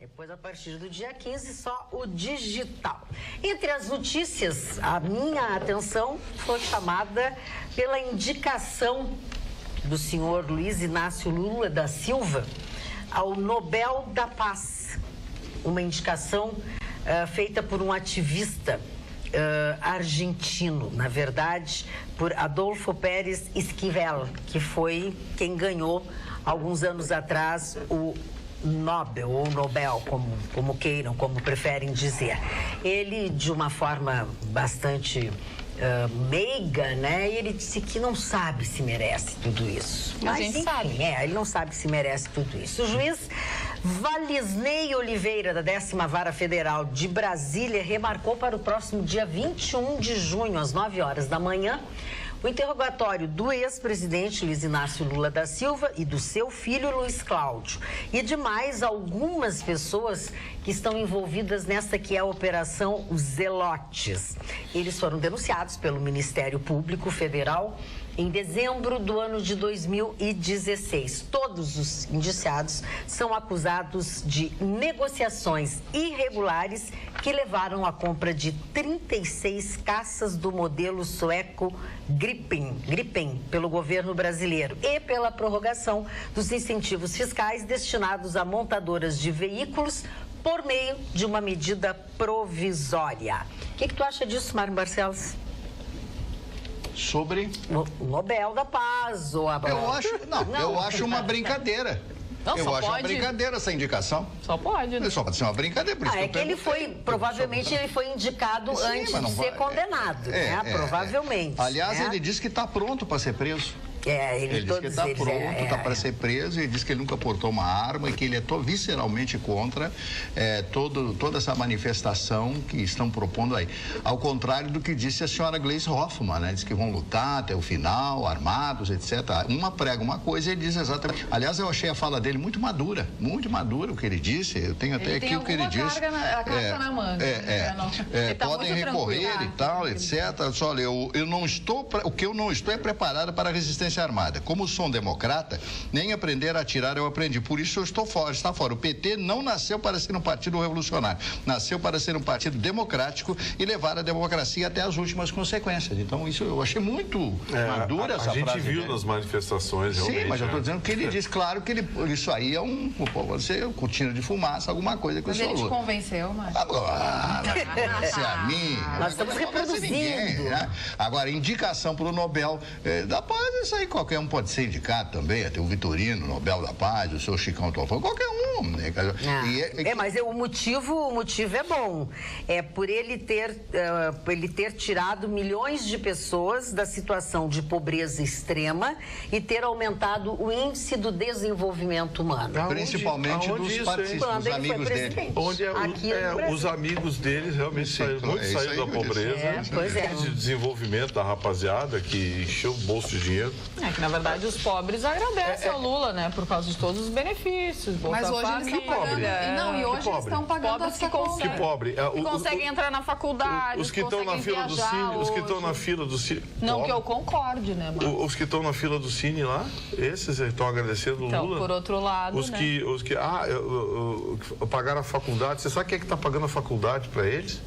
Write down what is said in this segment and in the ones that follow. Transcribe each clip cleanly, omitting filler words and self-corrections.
Depois, a partir do dia 15, só o digital. Entre as notícias, a minha atenção foi chamada pela indicação do senhor Luiz Inácio Lula da Silva ao Nobel da Paz. Uma indicação feita por um ativista argentino, na verdade, por Adolfo Pérez Esquivel, que foi quem ganhou, alguns anos atrás, o Nobel, ou Nobel, como queiram, como preferem dizer. Ele, de uma forma bastante meiga, né? Ele disse que não sabe se merece tudo isso. Mas a gente sabe. Ele não sabe se merece tudo isso. O juiz Valisney Oliveira, da 10ª Vara Federal de Brasília, remarcou para o próximo dia 21 de junho, às 9 horas da manhã, o interrogatório do ex-presidente Luiz Inácio Lula da Silva e do seu filho Luiz Cláudio e de mais algumas pessoas que estão envolvidas nesta que é a Operação Zelotes. Eles foram denunciados pelo Ministério Público Federal em dezembro do ano de 2016. Todos os indiciados são acusados de negociações irregulares que levaram à compra de 36 caças do modelo sueco Gripen pelo governo brasileiro e pela prorrogação dos incentivos fiscais destinados a montadoras de veículos por meio de uma medida provisória. O que tu acha disso, Mário Barcelos? Sobre o Nobel da Paz ou a... Eu acho uma brincadeira. Não, eu acho pode. uma brincadeira essa indicação. Só pode, né? Só pode ser uma brincadeira. Por isso é que ele foi, provavelmente ele foi indicado antes de ser condenado, né? Provavelmente. Aliás, ele disse que está pronto para ser preso. Ele disse que está pronto, está para ser preso. Ele disse que ele nunca portou uma arma e que ele é visceralmente contra toda essa manifestação que estão propondo aí. Ao contrário do que disse a senhora Gleisi Hoffmann, né? Diz que vão lutar até o final, armados, etc. Uma prega uma coisa e ele diz exatamente. Aliás, eu achei a fala dele muito madura o que ele disse. Eu tenho até aqui o que ele disse. A carta na manga. Podem recorrer e tal, etc. Olha, eu não estou, o que eu não estou é preparado para a resistência armada. Como sou um democrata, nem aprender a atirar eu aprendi. Por isso eu estou fora, está fora. O PT não nasceu para ser um partido revolucionário. Nasceu para ser um partido democrático e levar a democracia até as últimas consequências. Então, isso eu achei muito madura essa frase. A gente viu nas manifestações, realmente. Sim, mas eu estou dizendo que ele diz, claro, que isso aí é pode ser cortina de fumaça, alguma coisa que o senhor Mas ele te convenceu, Márcio? Isso é a mim. Nós estamos reproduzindo. Ninguém, né? Agora, indicação para o Nobel da Paz, isso aí qualquer um pode ser indicado também. Tem o Vitorino, Nobel da Paz, o seu Chicão Tofão, qualquer um. Né? Mas o motivo é bom. É por ele ter tirado milhões de pessoas da situação de pobreza extrema e ter aumentado o índice do desenvolvimento humano. Principalmente dos participantes, dos amigos dele. Onde os amigos deles realmente saíram da pobreza. De desenvolvimento da rapaziada que encheu o bolso de dinheiro. Que na verdade os pobres agradecem ao Lula, né? Por causa de todos os benefícios. Mas hoje eles estão pagando. E hoje eles estão pagando as que pobre. Que conseguem entrar na faculdade. Os que estão na fila do Cine. Os que estão na fila do Cine. Não que eu concorde, né, mano? Os que estão na fila do Cine lá, esses estão agradecendo o Lula. Então, por outro lado. Os que pagaram a faculdade. Você sabe quem é que está pagando a faculdade para eles?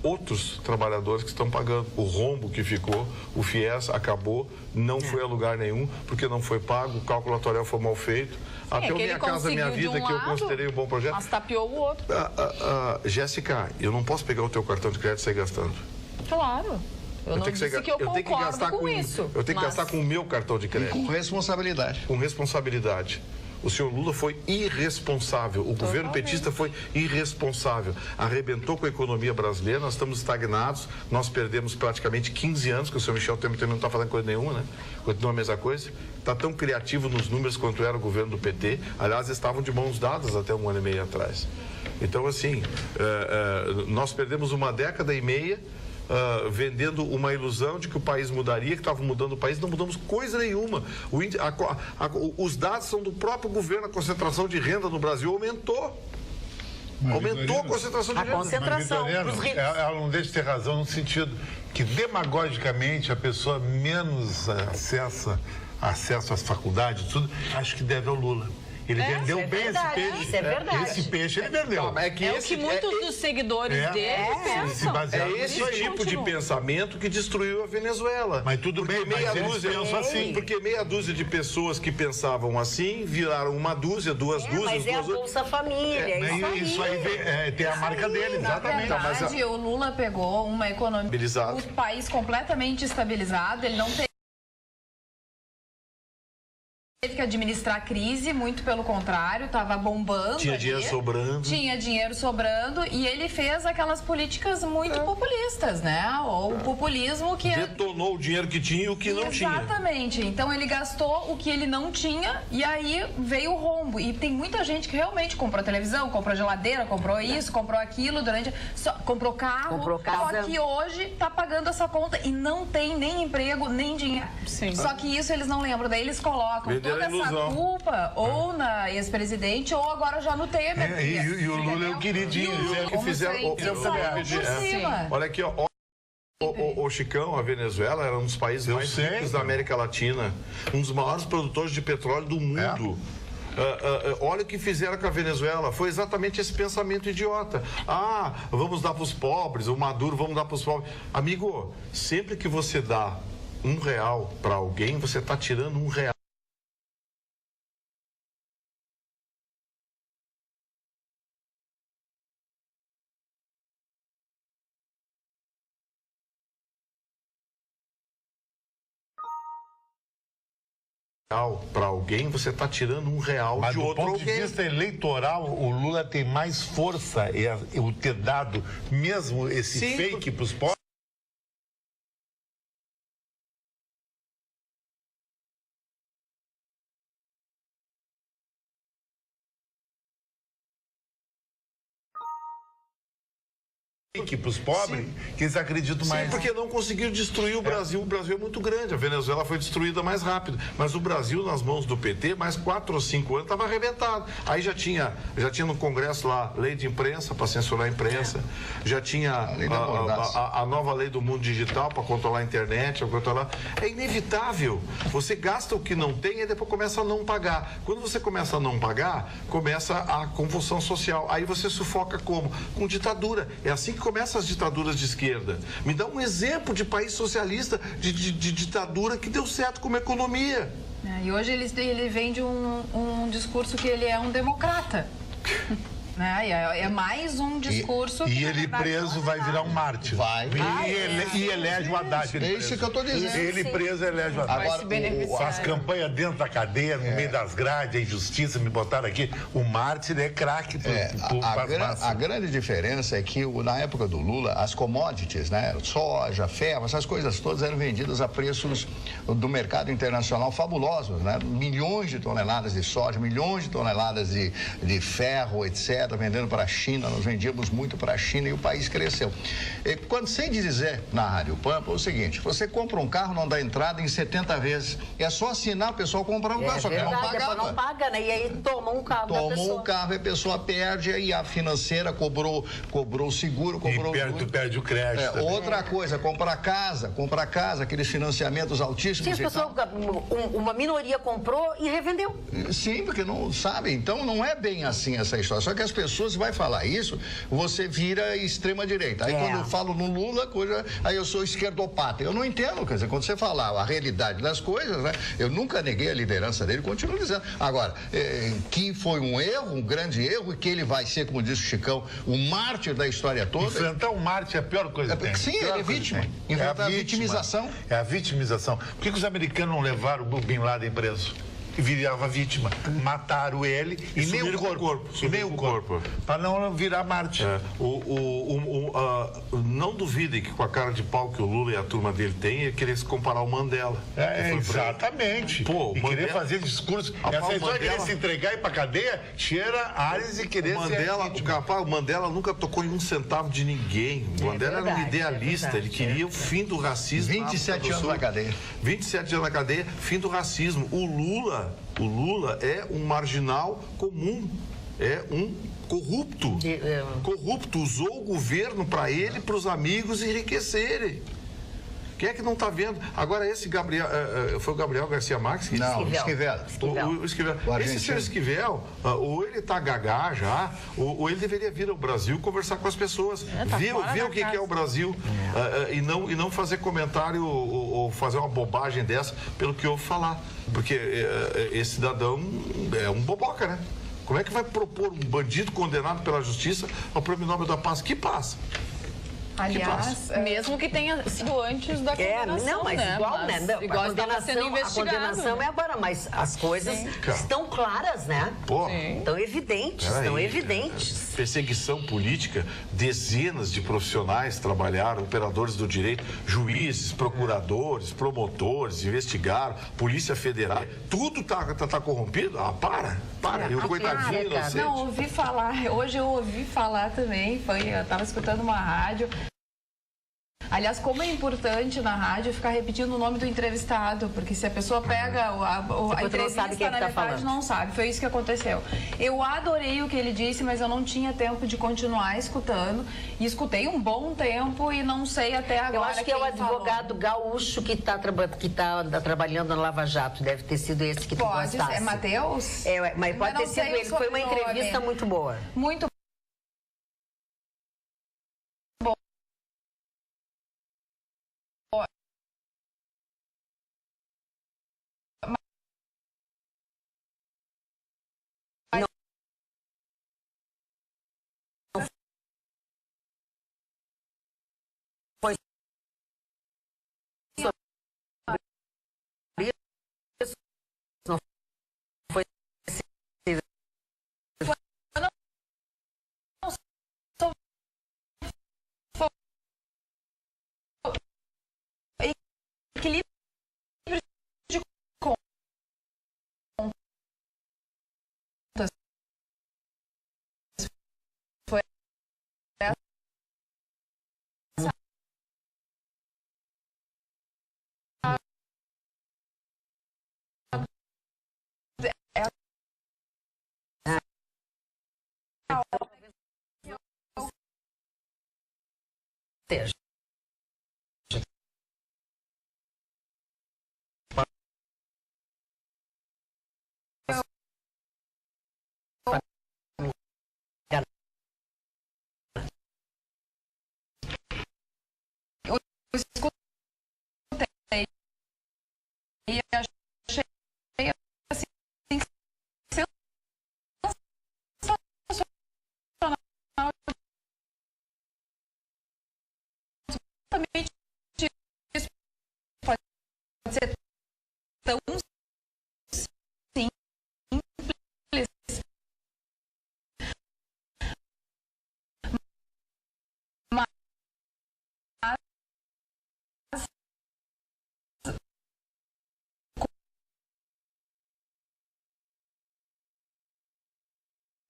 Outros trabalhadores que estão pagando. O rombo que ficou, o FIES acabou, não foi a lugar nenhum, porque não foi pago, o cálculo atuarial foi mal feito. Até o Minha Casa Minha Vida, que eu considerei um bom projeto. Mas tapeou o outro. Jéssica, eu não posso pegar o teu cartão de crédito e sair gastando. Claro. Eu não disse que eu concordo com isso. Eu tenho que gastar com o meu cartão de crédito. Com responsabilidade. Com responsabilidade. O senhor Lula foi irresponsável, o governo petista foi irresponsável, arrebentou com a economia brasileira, nós estamos estagnados, nós perdemos praticamente 15 anos, que o senhor Michel Temer não está fazendo coisa nenhuma, né? Continua a mesma coisa, está tão criativo nos números quanto era o governo do PT, aliás, estavam de mãos dadas até 1 ano e meio atrás. Então, assim, nós perdemos 1 década e meia, vendendo uma ilusão de que o país mudaria, que estava mudando o país, não mudamos coisa nenhuma. Os dados são do próprio governo, a concentração de renda no Brasil aumentou. Aumentou a concentração de renda. A concentração dos ricos. Ela não deixa de ter razão no sentido que demagogicamente a pessoa menos acesso às faculdades, tudo, acho que deve ao Lula. Ele vendeu bem esse peixe. Isso é verdade. Esse peixe ele vendeu. O que muitos dos seguidores dele pensam. É esse tipo de pensamento que destruiu a Venezuela. Mas tudo bem, mas eles pensam assim. Porque meia dúzia de pessoas que pensavam assim viraram uma dúzia, duas dúzias. Mas é a Bolsa Família, isso aí tem a marca dele, exatamente. Na verdade, o Lula pegou uma economia, um país completamente estabilizado, ele não teve que administrar a crise, muito pelo contrário, estava bombando. Tinha dinheiro sobrando. Tinha dinheiro sobrando e ele fez aquelas políticas muito populistas, né? Ou o populismo que... Detonou o dinheiro que tinha e o que não tinha. Exatamente. Então ele gastou o que ele não tinha e aí veio o rombo. E tem muita gente que realmente comprou televisão, comprou geladeira, comprou isso, comprou aquilo, comprou carro. Só que hoje está pagando essa conta e não tem nem emprego, nem dinheiro. Sim. Só que isso eles não lembram. Daí eles colocam toda essa culpa ou na ex-presidente ou agora já no Temer. E o Lula é o queridinho. Que fizeram olha aqui, ó. O Chicão, a Venezuela era um dos países mais ricos da América Latina, um dos maiores produtores de petróleo do mundo. Olha o que fizeram com a Venezuela. Foi exatamente esse pensamento idiota. Vamos dar para os pobres, o Maduro, vamos dar para os pobres. Amigo, sempre que você dá R$1 para alguém, você está tirando R$1. Para alguém, você está tirando R$1 Mas de outro alguém. Mas do ponto de vista eleitoral, o Lula tem mais força o ter dado mesmo esse fake para os pobres. Para os pobres, que eles acreditam mais. Porque não conseguiram destruir o Brasil. O Brasil é muito grande. A Venezuela foi destruída mais rápido. Mas o Brasil, nas mãos do PT, mais 4 ou 5 anos, estava arrebentado. Aí já tinha no Congresso lá lei de imprensa para censurar a imprensa. Já tinha a nova lei do mundo digital para controlar a internet. É inevitável. Você gasta o que não tem e depois começa a não pagar. Quando você começa a não pagar, começa a convulsão social. Aí você sufoca como? Com ditadura. É assim que começam as ditaduras de esquerda. Me dá um exemplo de país socialista, de ditadura que deu certo como economia. E hoje ele vende um discurso que ele é um democrata. É mais um discurso. E ele preso vai virar um mártir. Vai. E elege o Haddad. É isso que eu estou dizendo. Ele preso elege o Haddad. Agora, faz campanha dentro da cadeia, no meio das grades, a injustiça, me botaram aqui. O mártir é craque. A grande diferença é que na época do Lula, as commodities, né? Soja, ferro, essas coisas todas eram vendidas a preços do mercado internacional fabulosos, né? Milhões de toneladas de soja, milhões de toneladas de ferro, etc. Vendendo para a China, nós vendíamos muito para a China e o país cresceu. Quando sem dizer na Rádio Pampa, é o seguinte, você compra um carro, não dá entrada em 70 vezes. É só assinar, o pessoal compra um carro, só que não paga. Não paga, né? E aí toma um carro da pessoa. Toma um carro e a pessoa perde, e a financeira cobrou o seguro, cobrou e perde o crédito. Outra coisa, comprar casa, aqueles financiamentos altíssimos. Sim, uma minoria comprou e revendeu. Sim, porque não sabe. Então não é bem assim essa história. Só que as pessoas vai falar isso, você vira extrema-direita. Aí quando eu falo no Lula, aí eu sou esquerdopata. Eu não entendo, quer dizer, quando você falar a realidade das coisas, né? Eu nunca neguei a liderança dele, continuo dizendo. Agora, que foi um erro, um grande erro, e que ele vai ser, como disse o Chicão, o mártir da história toda. Enfrentar um mártir é a pior coisa que tem. Sim, ele é vítima. Enfrentar a vitimização. É a vitimização. Por que os americanos não levaram o Bin Laden preso? E virava vítima. Mataram ele e nem o corpo. Nem o corpo. Para não virar mártir. Não duvidem que com a cara de pau que o Lula e a turma dele têm, é querer se comparar ao Mandela. Exatamente. Pô, querer fazer discurso. Essa história de querer se entregar e ir para cadeia, cheira Ares e querer o Mandela nunca tocou em um centavo de ninguém. O Mandela era um idealista. Ele queria o fim do racismo. 27 anos na cadeia. 27 anos na cadeia, fim do racismo. O Lula é um marginal comum, é um corrupto. Corrupto, usou o governo para ele e para os amigos enriquecerem. Quem é que não está vendo? Agora, esse Gabriel, foi o Gabriel Garcia Marques? Não, Esquivel. O Esquivel. Esse senhor Esquivel, ou ele está gagá já, ou ele deveria vir ao Brasil conversar com as pessoas, ver o que é o Brasil, e não fazer comentário ou fazer uma bobagem dessa pelo que ouve falar. Porque esse cidadão é um boboca, né? Como é que vai propor um bandido condenado pela justiça ao Prêmio Nobel da Paz? Que paz? Aliás, mesmo que tenha sido antes da condenação, não, mas né? igual, né? Não, igual a condenação é agora, mas as coisas estão claras, né? Estão evidentes, evidentes. Perseguição política, dezenas de profissionais trabalharam, operadores do direito, juízes, procuradores, promotores, investigaram, Polícia Federal, tudo tá corrompido? Para. E o coitadinho inocente. Não, ouvi falar, hoje eu ouvi falar também, eu estava escutando uma rádio. Aliás, como é importante na rádio ficar repetindo o nome do entrevistado, porque se a pessoa pega a entrevista na metade, não sabe. Foi isso que aconteceu. Eu adorei o que ele disse, mas eu não tinha tempo de continuar escutando. E escutei um bom tempo e não sei até agora. Eu acho que é o advogado gaúcho que está trabalhando na Lava Jato. Deve ter sido esse que tu gostasse. Pode ser, Matheus? Mas pode ter sido ele. Foi uma entrevista muito boa. Muito equilíbrio de contas. Foi e achei assim sensacional, exatamente isso pode ser tão simples, mas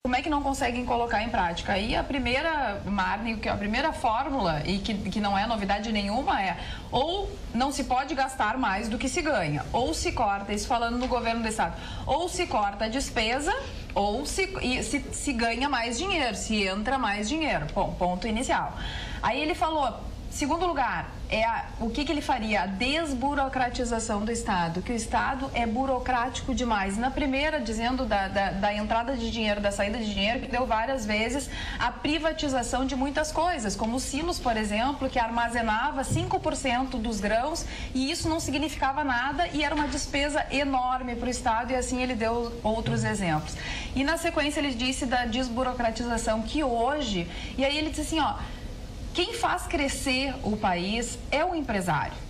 como é que não conseguem colocar em prática? Aí a primeira, Marne, a primeira fórmula, e que não é novidade nenhuma, é ou não se pode gastar mais do que se ganha, ou se corta, isso falando no governo do estado, ou se corta a despesa, ou se ganha mais dinheiro, se entra mais dinheiro. Bom, ponto inicial. Aí ele falou... Segundo lugar, o que ele faria? A desburocratização do Estado, que o Estado é burocrático demais. Na primeira, dizendo da entrada de dinheiro, da saída de dinheiro, que deu várias vezes a privatização de muitas coisas, como os silos, por exemplo, que armazenava 5% dos grãos e isso não significava nada e era uma despesa enorme para o Estado e assim ele deu outros exemplos. E na sequência ele disse da desburocratização, que hoje, e aí ele disse assim, quem faz crescer o país é o empresário.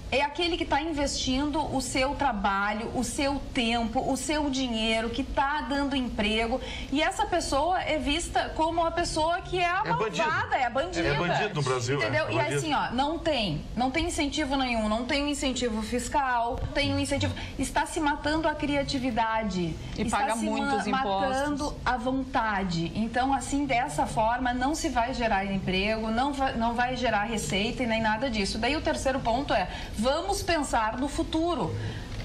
É aquele que está investindo o seu trabalho, o seu tempo, o seu dinheiro, que está dando emprego. E essa pessoa é vista como uma pessoa que é a malvada, é a bandida. É bandido no Brasil, entendeu? E assim, não tem incentivo nenhum, não tem um incentivo fiscal, tem um incentivo... Está se matando a criatividade. E paga muitos impostos. Matando a vontade. Então, assim, dessa forma, não se vai gerar emprego, não vai gerar receita e nem nada disso. Daí o terceiro ponto é... Vamos pensar no futuro.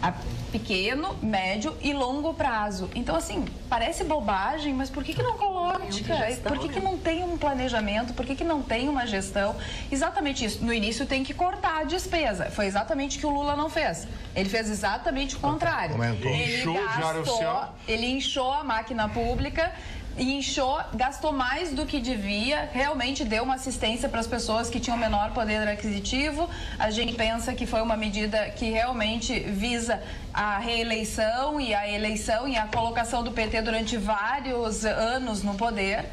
a pequeno, médio e longo prazo. Então, assim, parece bobagem, mas por que não coloca? Por que não tem um planejamento? Por que não tem uma gestão? Exatamente isso. No início tem que cortar a despesa. Foi exatamente o que o Lula não fez. Ele fez exatamente o contrário. Ele inchou a máquina pública e gastou mais do que devia, realmente deu uma assistência para as pessoas que tinham menor poder aquisitivo. A gente pensa que foi uma medida que realmente visa a reeleição e a eleição e a colocação do PT durante vários anos no poder.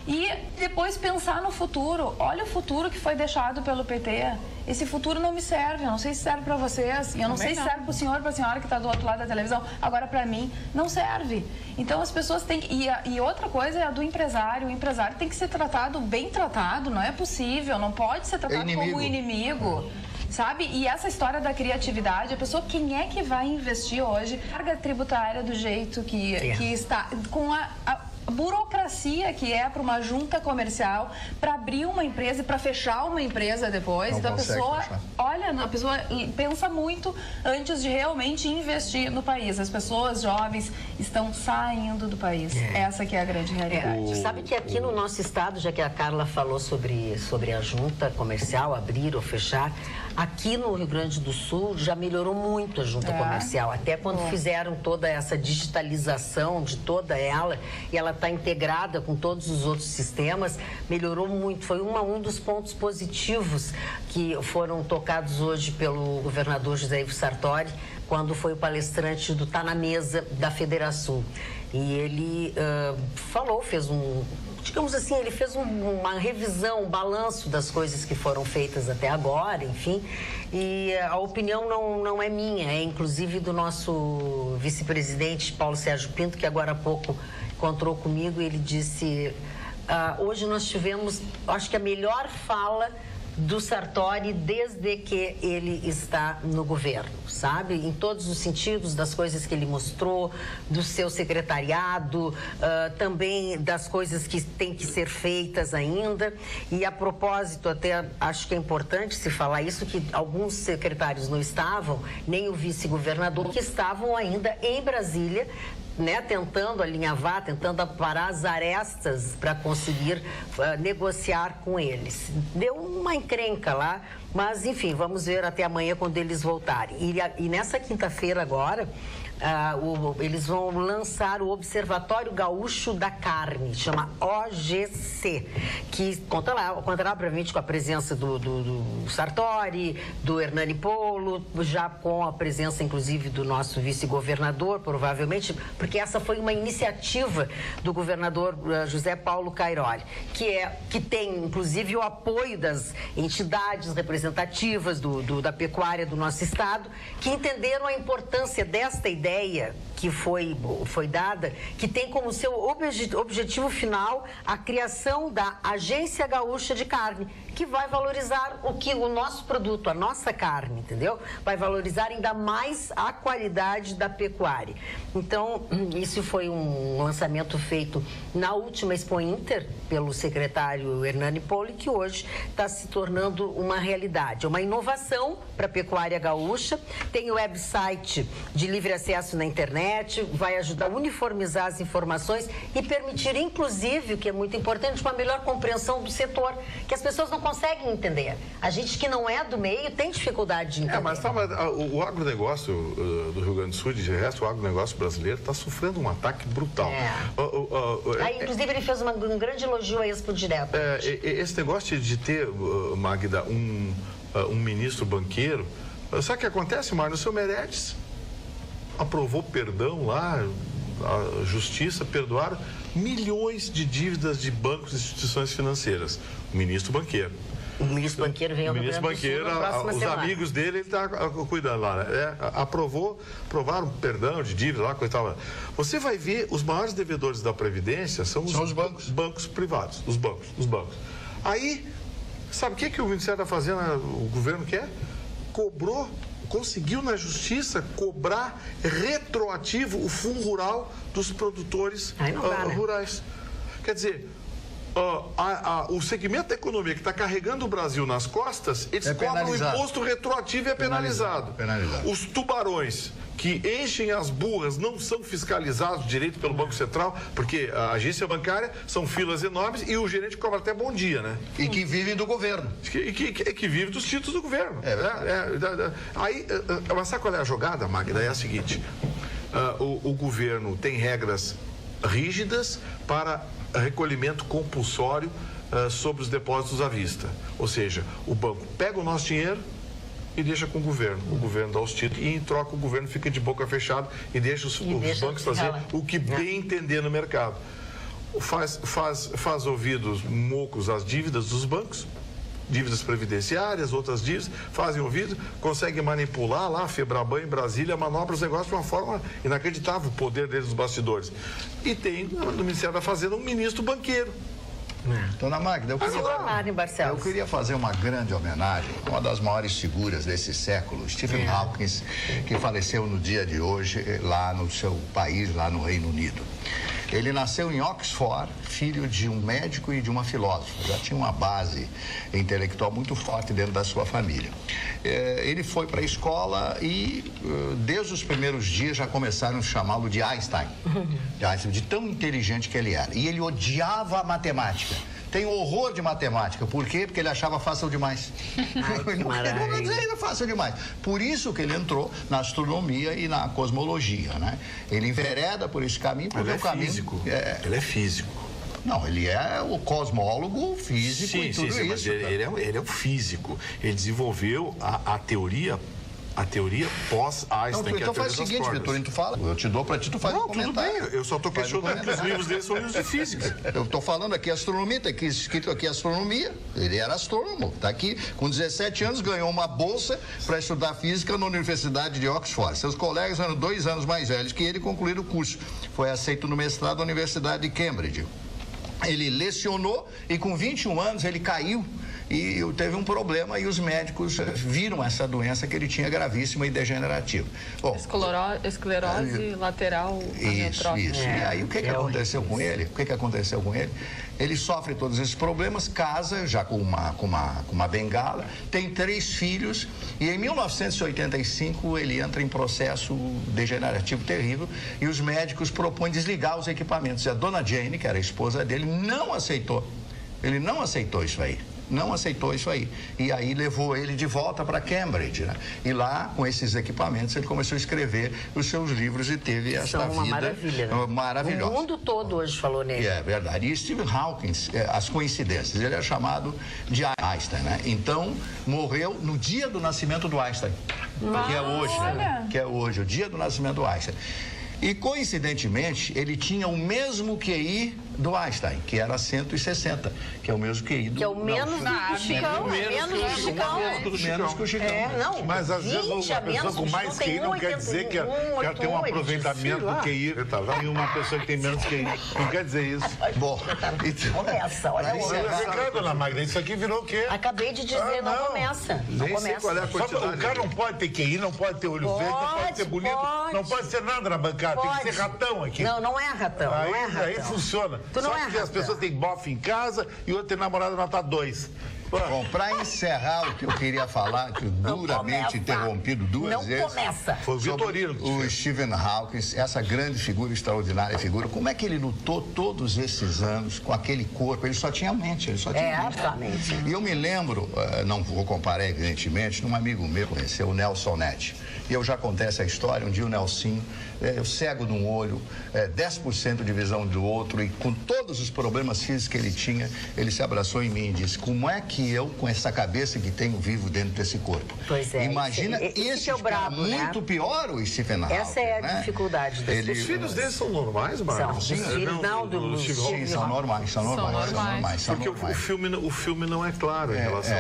E depois pensar no futuro. Olha o futuro que foi deixado pelo PT. Esse futuro não me serve. Eu não sei se serve para vocês. E eu não sei se serve para o senhor, para a senhora que está do outro lado da televisão. Agora, para mim, não serve. Então, as pessoas têm que... E outra coisa é a do empresário. O empresário tem que ser tratado, bem tratado. Não é possível. Não pode ser tratado como inimigo. Sabe? E essa história da criatividade, a pessoa, quem é que vai investir hoje? Carga tributária do jeito que está, com a burocracia que é para uma junta comercial, para abrir uma empresa e para fechar uma empresa depois. Então a pessoa, a pessoa pensa muito antes de realmente investir no país. As pessoas jovens estão saindo do país. Essa que é a grande realidade. Sabe que aqui no nosso estado, já que a Carla falou sobre a junta comercial, abrir ou fechar, aqui no Rio Grande do Sul já melhorou muito a junta comercial. Até quando fizeram toda essa digitalização de toda ela, e ela está integrada com todos os outros sistemas, melhorou muito. Foi um dos pontos positivos que foram tocados hoje pelo governador José Ivo Sartori, quando foi o palestrante do Tá na Mesa da Federação. E ele ele fez uma revisão, um balanço das coisas que foram feitas até agora, enfim. E a opinião não é minha, é inclusive do nosso vice-presidente Paulo Sérgio Pinto, que agora há pouco encontrou comigo e ele disse: hoje nós tivemos, acho que a melhor fala do Sartori desde que ele está no governo, sabe? Em todos os sentidos, das coisas que ele mostrou, do seu secretariado, também das coisas que têm que ser feitas ainda. E a propósito, até acho que é importante se falar isso, que alguns secretários não estavam, nem o vice-governador, que estavam ainda em Brasília, né, tentando alinhavar, tentando aparar as arestas para conseguir negociar com eles. Deu uma encrenca lá, mas enfim, vamos ver até amanhã quando eles voltarem. E nessa quinta-feira agora, eles vão lançar o Observatório Gaúcho da Carne, chama OGC, que contará provavelmente com a presença do Sartori, do Hernani Polo, já com a presença inclusive do nosso vice-governador, provavelmente, porque essa foi uma iniciativa do governador José Paulo Cairoli, que tem inclusive o apoio das entidades representativas da pecuária do nosso estado, que entenderam a importância desta ideia que foi dada, que tem como seu objetivo final a criação da Agência Gaúcha de Carne, que vai valorizar o nosso produto, a nossa carne, entendeu? Vai valorizar ainda mais a qualidade da pecuária. Então, isso foi um lançamento feito na última Expo Inter pelo secretário Hernani Poli, que hoje está se tornando uma realidade. É uma inovação para a pecuária gaúcha, tem o website de livre acesso na internet, vai ajudar a uniformizar as informações e permitir, inclusive, o que é muito importante, uma melhor compreensão do setor, que as pessoas não conseguem entender. A gente que não é do meio tem dificuldade de entender. Mas o agronegócio do Rio Grande do Sul, de resto, o agronegócio brasileiro está sofrendo um ataque brutal. Inclusive, ele fez um grande elogio a Expo Direto. Esse negócio de ter, Magda, um ministro banqueiro, sabe o que acontece, Mário? O seu Meirelles aprovou perdão lá, a justiça perdoaram milhões de dívidas de bancos e instituições financeiras. O ministro banqueiro. O ministro banqueiro vem ao Rio Grande do Sul na próxima semana. Os amigos dele, ele está cuidando lá, né? Aprovaram perdão de dívida lá, coisa tal. Você vai ver, os maiores devedores da Previdência são os bancos privados, os bancos. Aí, sabe o que o Ministério está fazendo, o governo quer? Conseguiu na justiça cobrar retroativo o fundo rural dos produtores rurais. Quer dizer, o segmento da economia que está carregando o Brasil nas costas, eles cobram um imposto retroativo e é penalizado. Os tubarões que enchem as burras não são fiscalizados direito pelo Banco Central, porque a agência bancária são filas enormes e o gerente cobra até bom dia, né? E que vivem do governo. Que vive dos títulos do governo. Mas sabe qual é a jogada, Magda? É a seguinte, o governo tem regras rígidas para recolhimento compulsório sobre os depósitos à vista. Ou seja, o banco pega o nosso dinheiro e deixa com o governo dá os títulos e em troca o governo fica de boca fechada e deixa os bancos fazer o que bem entender no mercado. Faz ouvidos mocos às dívidas dos bancos, dívidas previdenciárias, outras dívidas, fazem ouvido, conseguem manipular lá, a Febraban em Brasília, manobra os negócios de uma forma inacreditável, o poder deles nos bastidores. E tem no Ministério da Fazenda um ministro banqueiro. Dona Magda, eu queria fazer uma grande homenagem a uma das maiores figuras desse século, Stephen Hawking, que faleceu no dia de hoje lá no seu país, lá no Reino Unido. Ele nasceu em Oxford, filho de um médico e de uma filósofa. Já tinha uma base intelectual muito forte dentro da sua família. Ele foi para a escola e, desde os primeiros dias, já começaram a chamá-lo de Einstein. De tão inteligente que ele era. E ele odiava a matemática. Tem horror de matemática. Por quê? Porque ele achava fácil demais. Era fácil demais. Por isso que ele entrou na astronomia e na cosmologia, né? Ele envereda por esse caminho, porque o caminho... Físico. Ele é físico. Não, ele é o cosmólogo físico e tudo isso. Mas ele é o físico. Ele desenvolveu a teoria pós-Einstein, então faz o seguinte, Vitorino, tu fala, eu te dou para ti, tu faz um comentário. Tudo bem, eu só estou questionando que os livros dele são livros de física. Eu estou falando aqui astronomia, está aqui escrito aqui astronomia, ele era astrônomo, está aqui, com 17 anos ganhou uma bolsa para estudar física na Universidade de Oxford. Seus colegas eram 2 anos mais velhos que ele, concluíram o curso. Foi aceito no mestrado da Universidade de Cambridge. Ele lecionou e com 21 anos ele caiu e teve um problema e os médicos viram essa doença que ele tinha gravíssima e degenerativa. Bom, esclerose lateral amiotrófica. Isso. E aí o que aconteceu com ele? O que aconteceu com ele? Ele sofre todos esses problemas, casa já com uma bengala, tem 3 filhos e em 1985 ele entra em processo degenerativo terrível e os médicos propõem desligar os equipamentos. E a dona Jane, que era a esposa dele, não aceitou. Ele não aceitou isso aí. Não aceitou isso aí. E aí levou ele de volta para Cambridge, né? E lá, com esses equipamentos, ele começou a escrever os seus livros e teve essa vida maravilha, né? Maravilhosa. O mundo todo hoje falou nele. É verdade. E Stephen Hawking, as coincidências, ele é chamado de Einstein, né? Então, morreu no dia do nascimento do Einstein, que é hoje, né? Que é hoje, o dia do nascimento do Einstein. E, coincidentemente, ele tinha o mesmo QI do Einstein, que era 160, que é o mesmo QI do... Que é o menos do Chicão. Menos que o Chicão. Mas, às vezes, a pessoa com mais QI não quer dizer que ela tem um aproveitamento do QI e uma pessoa que tem menos QI. Não quer dizer isso. Bom, começa, olha o dona Magda, isso aqui virou o quê? Acabei de dizer, não começa. Não começa. Qual é a quantidade? O cara não pode ter QI, não pode ter olho verde, não pode ser bonito, não pode ser nada na bancada. Tem que ser ratão aqui. Não é ratão, não é ratão. Aí funciona. Só que as pessoas têm bofe em casa e outra tem namorada nota 2. Bom, para encerrar o que eu queria falar, que duramente interrompido 2 vezes. Não começa. Foi o Vitorino. O Stephen Hawking, essa grande figura, extraordinária figura, como é que ele lutou todos esses anos com aquele corpo? Ele só tinha mente, ele só tinha mente. E eu me lembro, não vou comparar evidentemente, num amigo meu conheceu o Nelson Ned. E eu já contei essa história, um dia o Nelson, cego de um olho, 10% de visão do outro, e com todos os problemas físicos que ele tinha, ele se abraçou em mim e disse, como é que eu, com essa cabeça que tenho, vivo dentro desse corpo? Pois é. Imagina, esse é o brabo, muito pior o Stephen Hawking. Essa é a dificuldade dele. Os filhos dele são normais, Marcos? Sim, são normais. Porque o filme não é claro em relação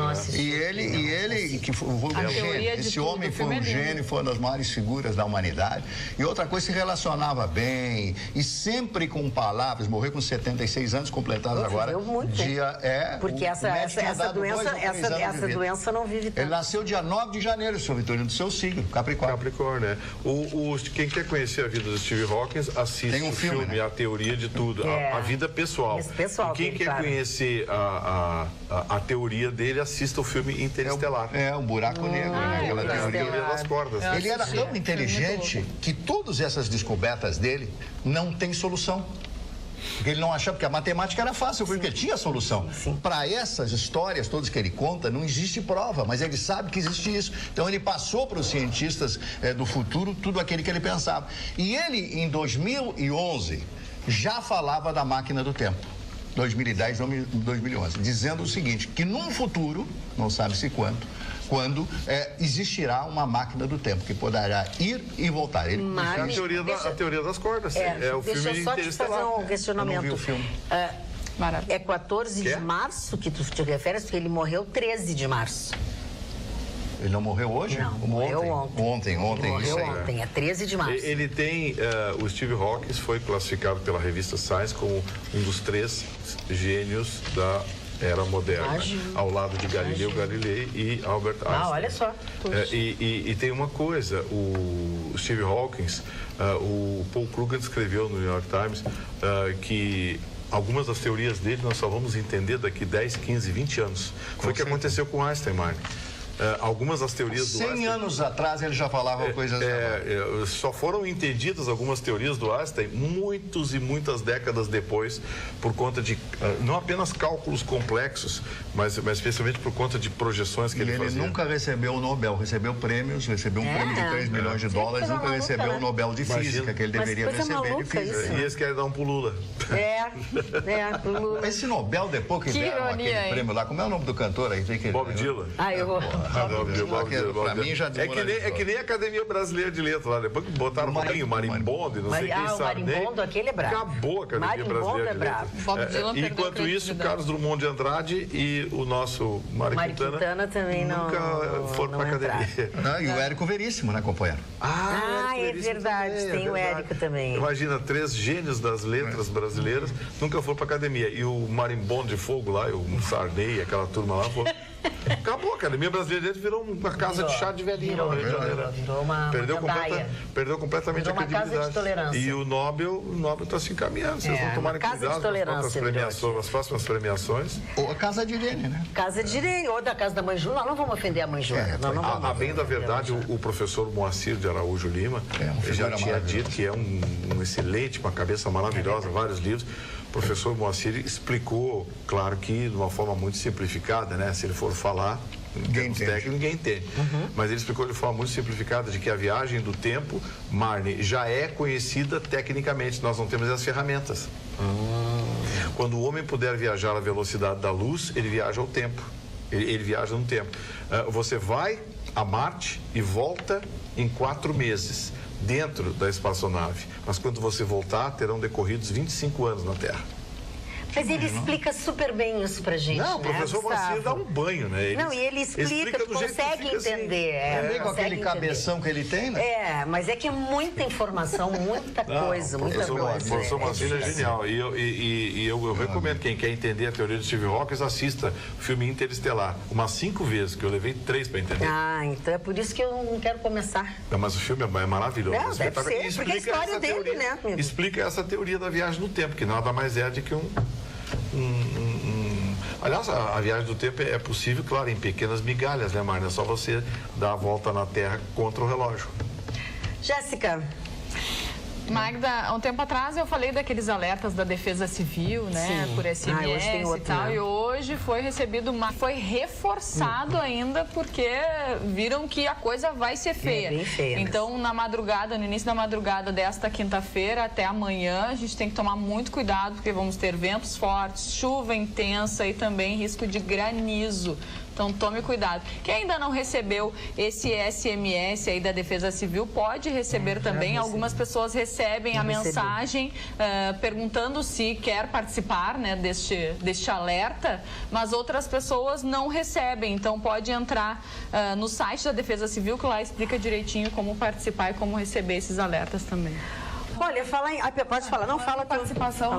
a isso. E ele que foi um gênio. Esse homem foi um gênio. gênio, foi uma das maiores figuras da humanidade. E outra coisa, se relacionava bem e sempre com palavras. Morreu com 76 anos completados agora. Porque essa doença não vive tanto. Ele nasceu dia 9 de janeiro, senhor Vitorino, do seu signo, Capricórnio. Capricórnio, né? Quem quer conhecer a vida do Steve Hawkins, assiste o filme, né? A Teoria de Tudo, a vida pessoal. pessoal e quem quer conhecer a teoria dele, assista o filme Interestelar. O buraco negro, né? Aquela teoria das cordas. Ele era tão inteligente que todas essas descobertas dele não têm solução. Porque ele não achava, porque a matemática era fácil, porque ele tinha solução. Para essas histórias todas que ele conta, não existe prova, mas ele sabe que existe isso. Então ele passou para os cientistas do futuro tudo aquilo que ele pensava. E ele, em 2011, já falava da máquina do tempo. 2010, 2011, dizendo o seguinte, que num futuro, não sabe-se quando existirá uma máquina do tempo, que poderá ir e voltar. Ele a teoria das cordas. O deixa filme eu só te fazer um questionamento. Eu não vi o filme. É 14 de março que tu te referes, porque ele morreu 13 de março. Ele não morreu hoje? Não, morreu ontem. Morreu ontem, é 13 de março. Ele tem, o Steve Hawking foi classificado pela revista Science como um dos 3 gênios da era moderna, ao lado de Galileu Galilei e Albert Einstein. Olha só. E tem uma coisa, o Steve Hawking, o Paul Krugman escreveu no New York Times que algumas das teorias dele nós só vamos entender daqui 10, 15, 20 anos. Foi o que aconteceu com Einstein, Marne. Algumas das teorias do Einstein... 100 anos atrás ele já falava coisas... só foram entendidas algumas teorias do Einstein muitas décadas depois, por conta de não apenas cálculos complexos, mas especialmente por conta de projeções que ele fazia. Ele nunca recebeu o Nobel, recebeu prêmios, recebeu um prêmio de 3 milhões de dólares, nunca recebeu o Nobel de Física, que ele deveria receber de Física. E eles querem dar um pro Lula. Pro Lula. Esse Nobel, depois que deram aquele prêmio lá, como é o nome do cantor aí? Bob Dylan. Eu vou... Pra mim já é que nem a Academia Brasileira de Letras lá. Depois que botaram um pouquinho, Marimbondo, não sei quem sabe. O Marimbondo, aquele é bravo. Acabou a Academia Brasileira de Letras. Enquanto isso, Carlos Drummond de Andrade e o nosso Mário Quintana também nunca foram pra academia. E o Érico Veríssimo, né, companheiro? É verdade. Tem o Érico também. Imagina, 3 gênios das letras brasileiras nunca foram pra academia. E o Marimbondo de Fogo lá, o Sarney, aquela turma lá, acabou, a Academia Brasileira virou uma casa de chá de velhinho no Rio de Janeiro. Perdeu completamente a credibilidade. E o Nobel está se encaminhando. Vocês vão tomar cuidado nas próximas premiações. Ou a Casa de Irene, né? Casa de Irene, ou da Casa da Mãe Júlia. Nós não vamos ofender a Mãe Júlia. A bem da verdade, o professor Moacir de Araújo Lima já tinha dito que é um excelente, uma cabeça maravilhosa, vários livros. O professor Moacir explicou, claro que de uma forma muito simplificada, né? Se ele for falar, em termos técnicos, ninguém entende. Mas ele explicou de forma muito simplificada de que a viagem do tempo, Marne, já é conhecida tecnicamente. Nós não temos as ferramentas. Quando o homem puder viajar à velocidade da luz, ele viaja ao tempo. Ele viaja no tempo. Você vai a Marte e volta em 4 meses. Dentro da espaçonave, mas quando você voltar, terão decorridos 25 anos na Terra. Mas ele explica super bem isso pra gente, o professor Moacir dá um banho, né? E ele explica tu consegue entender. Também com aquele cabeção que ele tem, né? Mas é que é muita informação, muita coisa, muita coisa. O professor Moacir é genial. E eu recomendo, quem quer entender a teoria de Steve Hawking, assista o filme Interestelar. Umas 5 vezes, que eu levei 3 para entender. Então é por isso que eu não quero começar. Mas o filme é maravilhoso. Deve ser, porque a história dele, né? Explica essa teoria da viagem no tempo, que nada mais é do que Aliás, a viagem do tempo é possível, claro, em pequenas migalhas, né, Marna? É só você dar a volta na Terra contra o relógio. Jéssica. Magda, há um tempo atrás eu falei daqueles alertas da Defesa Civil, né? Por SMS e tal. E hoje foi recebido foi reforçado ainda, porque viram que a coisa vai ser feia. Bem feia. Então, na madrugada, no início da madrugada desta quinta-feira até amanhã, a gente tem que tomar muito cuidado, porque vamos ter ventos fortes, chuva intensa e também risco de granizo Então, tome cuidado. Quem ainda não recebeu esse SMS aí da Defesa Civil pode receber também. Algumas pessoas recebem a mensagem perguntando se quer participar, né, deste alerta, mas outras pessoas não recebem. Então, pode entrar no site da Defesa Civil, que lá explica direitinho como participar e como receber esses alertas também. Olha, pode falar, não fala participação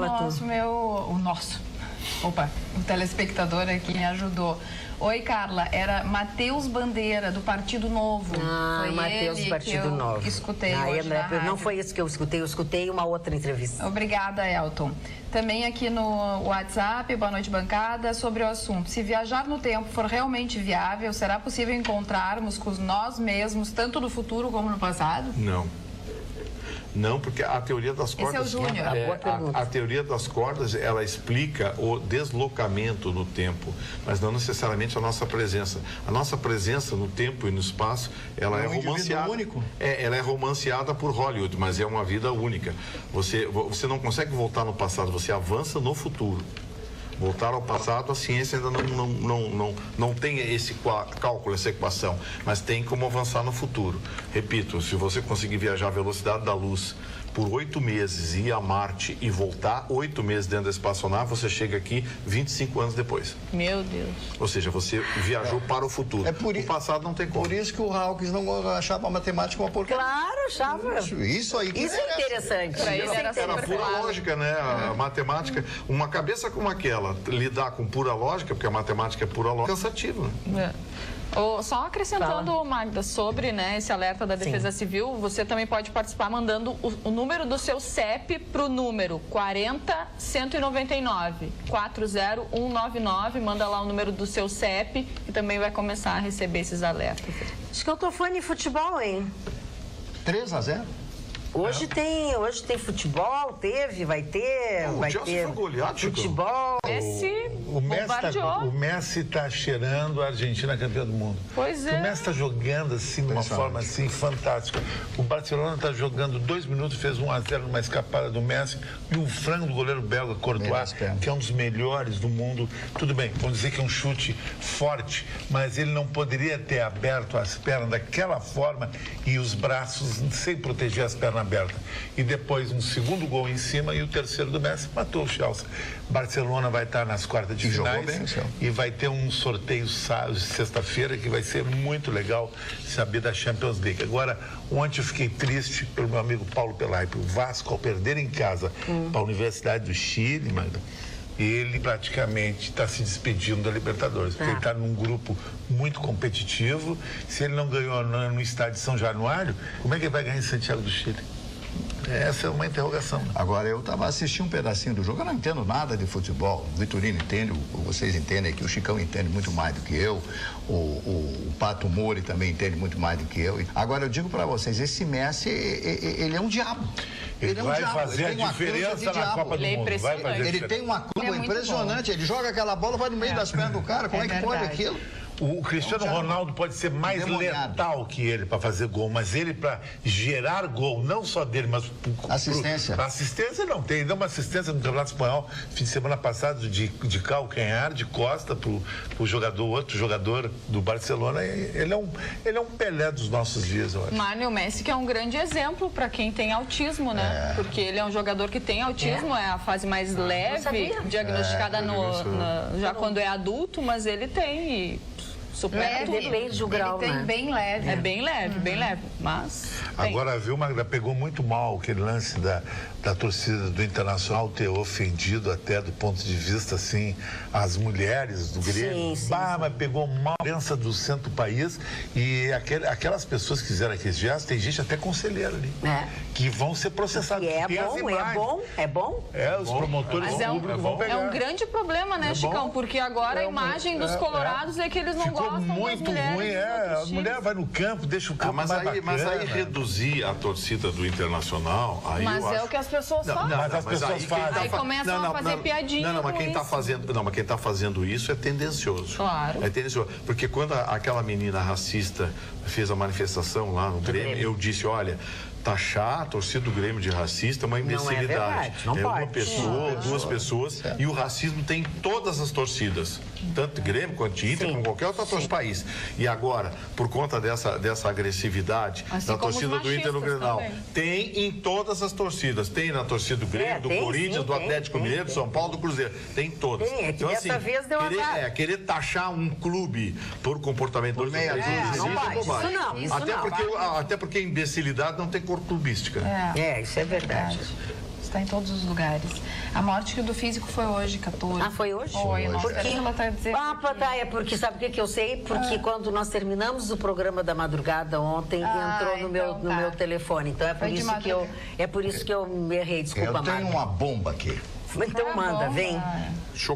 o telespectador aqui me ajudou. Oi, Carla, era Matheus Bandeira, do Partido Novo. Foi Matheus do Partido Novo. Que escutei hoje na rádio. Não foi isso que eu escutei uma outra entrevista. Obrigada, Elton. Também aqui no WhatsApp, boa noite, bancada, sobre o assunto. Se viajar no tempo for realmente viável, será possível encontrarmos com nós mesmos, tanto no futuro como no passado? Não, porque a teoria das cordas... Esse é o Júnior. A teoria das cordas, ela explica o deslocamento no tempo, mas não necessariamente a nossa presença. A nossa presença no tempo e no espaço, ela é romanceada. Único. Ela é romanceada por Hollywood, mas é uma vida única. Você não consegue voltar no passado, você avança no futuro. Voltar ao passado, a ciência ainda não tem esse cálculo, essa equação, mas tem como avançar no futuro. Repito, se você conseguir viajar à velocidade da luz por 8 meses, ir a Marte e voltar 8 meses dentro da espaçonave, você chega aqui 25 anos depois. Meu Deus. Ou seja, você viajou para o futuro. O passado não tem como. Por isso que o Hawkins não achava a matemática uma porcaria. Claro, achava. Isso aí que isso é interessante. Para ele era pura lógica, né? A matemática, uma cabeça como aquela, lidar com pura lógica, porque a matemática é pura lógica, é cansativo, né? Só acrescentando, Magda, sobre, né, esse alerta da Defesa Civil, você também pode participar mandando o número do seu CEP para o número 40199, 40199, manda lá o número do seu CEP e também vai começar a receber esses alertas. Acho que eu tô fã de futebol, hein? 3-0. Hoje tem futebol, vai ter foi goleado, futebol. O Messi está cheirando a Argentina campeã do mundo. Pois é. O Messi está jogando assim de uma forma assim fantástica. O Barcelona está jogando 2 minutos, fez 1-0 numa escapada do Messi e um frango do goleiro belga Courtois, que é um dos melhores do mundo. Tudo bem, vamos dizer que é um chute forte, mas ele não poderia ter aberto as pernas daquela forma e os braços sem proteger as pernas aberta. E depois um segundo gol em cima e o terceiro do Messi matou o Chelsea. Barcelona vai estar nas quartas de finais e vai ter um sorteio sexta-feira que vai ser muito legal saber da Champions League. Agora, ontem eu fiquei triste pelo meu amigo Paulo Pelaipe. O Vasco, ao perder em casa para a Universidade do Chile, Magda, ele praticamente está se despedindo da Libertadores, porque ele está num grupo muito competitivo. Se ele não ganhou no estádio de São Januário, como é que ele vai ganhar em Santiago do Chile? Essa é uma interrogação. Agora, eu estava assistindo um pedacinho do jogo, eu não entendo nada de futebol. O Vitorino entende, vocês entendem aqui, o Chicão entende muito mais do que eu, o Pato Mori também entende muito mais do que eu. Agora, eu digo para vocês, esse Messi, ele é um diabo. Ele vai fazer a diferença na Copa do Mundo. Ele tem uma curva impressionante, ele joga aquela bola, vai no meio das pernas do cara, como é que pode aquilo? O Cristiano Ronaldo pode ser mais letal que ele para fazer gol, mas ele para gerar gol, não só dele, mas assistência. Assistência não tem, deu uma assistência no Campeonato Espanhol fim de semana passado de calcanhar, de costa pro outro jogador do Barcelona. Ele é um Pelé dos nossos dias, eu acho. Mário Messi, que é um grande exemplo para quem tem autismo, né? Porque ele é um jogador que tem autismo, é a fase mais leve, diagnosticada já quando é adulto, mas ele tem depende do grau, ele tem bem leve. É bem leve, bem leve, mas... Agora, viu, Magda, pegou muito mal aquele lance da torcida do Internacional ter ofendido até do ponto de vista, assim, as mulheres do Grêmio. Mas pegou mal a imprensa do centro do país e aquelas pessoas que fizeram aqueles gestos, tem gente até conselheiro ali, que vão ser processados. É bom? Os promotores públicos vão pegar. É um grande problema, né, Chicão? Porque agora a imagem dos colorados é que eles não gostam muito das mulheres. Ruim, a mulher vai no campo, deixa o campo mais bacana. Mas aí reduzir a torcida do Internacional, aí mas eu acho... é o que as pessoas fazem. Mas as pessoas fazem. Aí começam a fazer piadinha mas quem está fazendo isso é tendencioso. Claro. É tendencioso. Porque quando aquela menina racista fez a manifestação lá no Grêmio, eu disse, olha, taxar a torcida do Grêmio de racista é uma imbecilidade. Não pode. Uma pessoa, duas pessoas, e o racismo tem em todas as torcidas, tanto Grêmio quanto Inter, como qualquer outra torcida do país. E agora, por conta dessa agressividade da torcida do Inter no Grenal, tem em todas as torcidas. Tem na torcida do Grêmio, do Corinthians, do Atlético Mineiro, do São Paulo, do Cruzeiro. Tem em todas. Então, assim, dessa vez deu querer taxar um clube por comportamento do até porque a imbecilidade não tem cor clubística. Isso é verdade. Está em todos os lugares. A morte do físico foi hoje, 14. Ah, foi hoje? Foi. Ela tá dizendo é porque, sabe o que eu sei? Porque quando nós terminamos o programa da madrugada ontem, entrou no meu telefone. Então é por isso que eu me errei, desculpa, Eu tenho uma bomba aqui. Então manda, vem.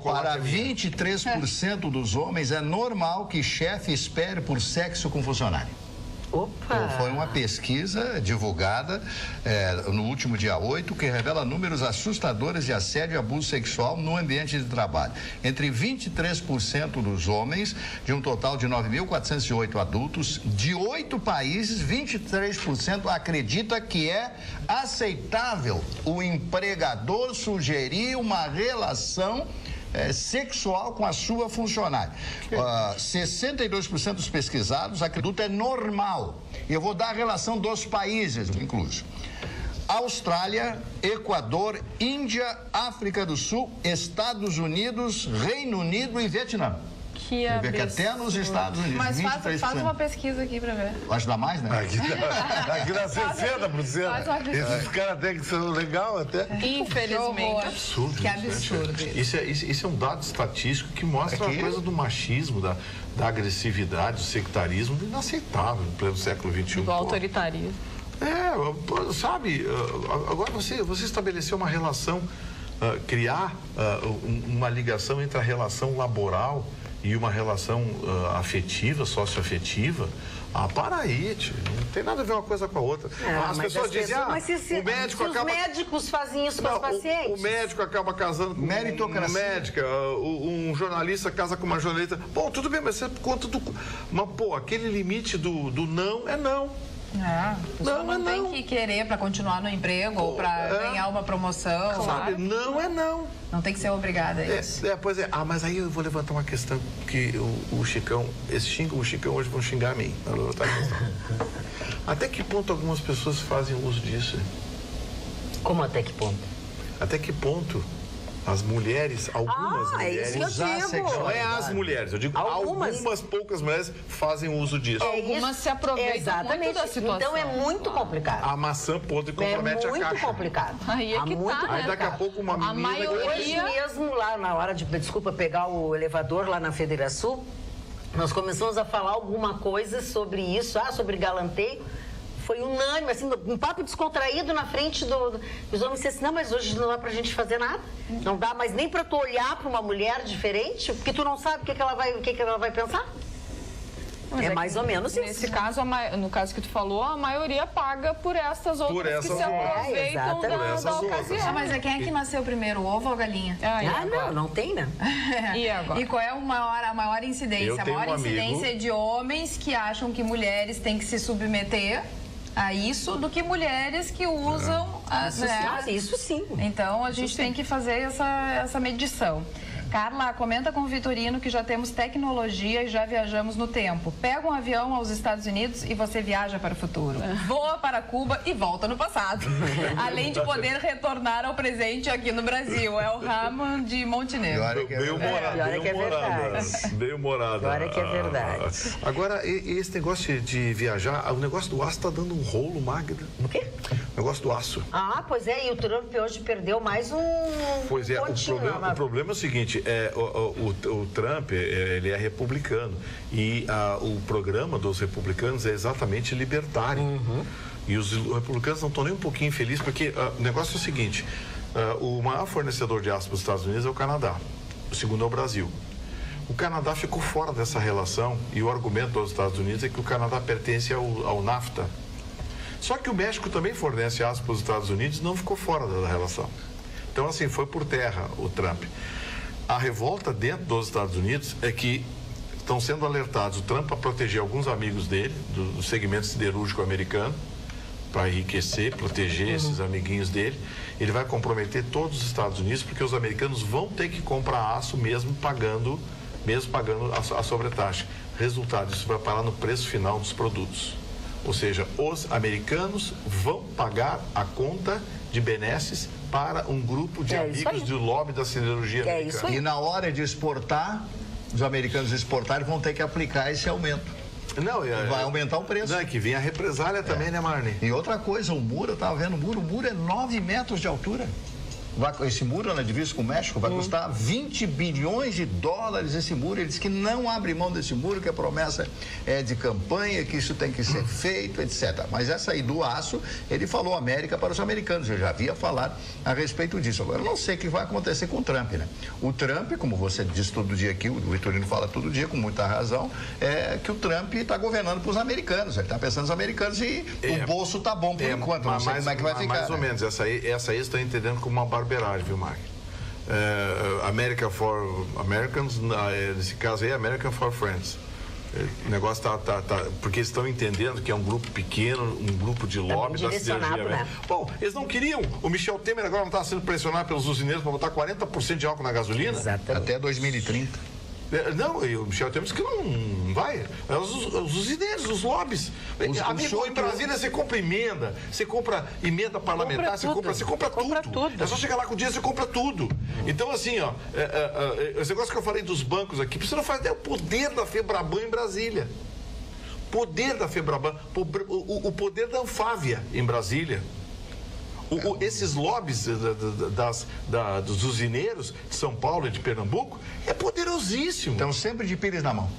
Para 23% dos homens é normal que chefe espere por sexo com funcionário. Opa! Foi uma pesquisa divulgada no último dia 8 que revela números assustadores de assédio e abuso sexual no ambiente de trabalho. Entre 23% dos homens, de um total de 9.408 adultos, de 8 países, 23% acredita que é aceitável o empregador sugerir uma relação sexual com a sua funcionária. 62% dos pesquisados acreditam que é normal. Eu vou dar a relação dos países, incluso. Austrália, Equador, Índia, África do Sul, Estados Unidos, Reino Unido e Vietnã. Que até nos Estados Unidos. Mas faz uma pesquisa aqui pra ver. Acho que dá mais, né? Aqui dá 60%. Esses caras têm que ser legal até. Infelizmente. Absurdo. Que absurdo. Isso é um dado estatístico que mostra a coisa do machismo, da agressividade, do sectarismo inaceitável no pleno século XXI. Do autoritarismo. Sabe, agora você estabeleceu uma relação, criar uma ligação entre a relação laboral e uma relação afetiva, socioafetiva. Para aí, tio. Não tem nada a ver uma coisa com a outra. As pessoas dizem, o médico acaba... Os médicos fazem isso com os pacientes. O médico acaba casando com uma médica, um jornalista casa com uma jornalista. Bom, tudo bem, mas você é por conta do... Mas, aquele limite do não é não. Não tem que querer para continuar no emprego ou para ganhar uma promoção. Sabe? Não é não. Não tem que ser obrigada a isso. Pois é. Mas aí eu vou levantar uma questão que o Chicão, eles xingam o Chicão, hoje vão xingar a mim. Eu vou levantar a questão. Até que ponto algumas pessoas fazem uso disso? Como até que ponto? Até que ponto as mulheres, algumas mulheres... Não é as mulheres, eu digo algumas poucas mulheres fazem uso disso. Algumas se aproveitam muito da situação. Então é muito complicado. A maçã podre compromete a caixa. É muito complicado. Aí é que tá, Aí daqui a pouco uma menina... Hoje mesmo, lá na hora de, pegar o elevador lá na Federação, nós começamos a falar alguma coisa sobre isso, sobre galanteio. Foi unânime, assim, um papo descontraído na frente dos homens. Disse assim, não, mas hoje não dá pra gente fazer nada. Não dá mais nem pra tu olhar pra uma mulher diferente, porque tu não sabe o que ela vai pensar. Mas mais ou menos isso. Nesse caso, no caso que tu falou, a maioria paga por essas outras que se aproveitam da ocasião. Mas quem é que nasceu primeiro, o ovo ou a galinha? Não tem, né? E agora? E qual é a maior incidência? A maior incidência de homens que acham que mulheres têm que se submeter a isso do que mulheres que usam... Isso sim. Então, a gente tem que fazer essa medição. Carla, comenta com o Vitorino que já temos tecnologia e já viajamos no tempo. Pega um avião aos Estados Unidos e você viaja para o futuro. Voa para Cuba e volta no passado. Além de poder retornar ao presente aqui no Brasil. É o Ramon de Montenegro. Bem humorada. Agora que é verdade. Agora, esse negócio de viajar, o negócio do aço está dando um rolo, Magda. O quê? O negócio do aço. Pois é, e o Trump hoje perdeu mais um... Pois é, o problema é o seguinte, o Trump, ele é republicano e o programa dos republicanos é exatamente libertário. E os republicanos não estão nem um pouquinho felizes, porque o negócio é o seguinte, o maior fornecedor de aço para os Estados Unidos é o Canadá, o segundo é o Brasil. O Canadá ficou fora dessa relação e o argumento dos Estados Unidos é que o Canadá pertence ao NAFTA. Só que o México também fornece aço para os Estados Unidos e não ficou fora da relação. Então, assim, foi por terra o Trump. A revolta dentro dos Estados Unidos é que estão sendo alertados o Trump para proteger alguns amigos dele, do segmento siderúrgico americano, para enriquecer, proteger esses amiguinhos dele. Ele vai comprometer todos os Estados Unidos, porque os americanos vão ter que comprar aço mesmo pagando a sobretaxa. Resultado, isso vai parar no preço final dos produtos. Ou seja, os americanos vão pagar a conta de benesses para um grupo de amigos do lobby da siderurgia americana. E na hora de exportar, os americanos exportarem vão ter que aplicar esse aumento. Não, vai aumentar o preço. Não, que vem a represália também, né, Marne? E outra coisa, o muro, eu estava vendo o muro é 9 metros de altura. Esse muro na divisa com o México vai custar 20 bilhões de dólares esse muro. Ele disse que não abre mão desse muro, que a promessa é de campanha, que isso tem que ser feito, etc. Mas essa aí do aço, ele falou América para os americanos. Eu já havia falado a respeito disso. Agora, eu não sei o que vai acontecer com o Trump, né? O Trump, como você diz todo dia aqui, o Vitorino fala todo dia, com muita razão, é que o Trump está governando para os americanos. Ele está pensando nos americanos e o bolso está bom por enquanto. Não sei como é que vai ficar. Mais ou menos. Essa aí estão entendendo como uma barbeiragem, viu, Mark? America for Americans, nesse caso aí, American for Friends. O negócio porque eles estão entendendo que é um grupo pequeno, um grupo de lobby da siderurgia. Né? Bom, eles não queriam. O Michel Temer agora não está sendo pressionado pelos usineiros para botar 40% de álcool na gasolina? Exatamente. Até 2030. Não, e o Michel Temer disse que não vai. Os usineiros, os lobbies. Amigo, em Brasília você compra emenda parlamentar, você compra tudo. É só chegar lá com o dinheiro, você compra tudo. Então, assim, ó, esse negócio que eu falei dos bancos aqui, você não faz ideia o poder da Febraban em Brasília. Poder da Febraban, o poder da Anfávia em Brasília. Esses lobbies dos usineiros de São Paulo e de Pernambuco é poderosíssimo. Então, sempre de pires na mão.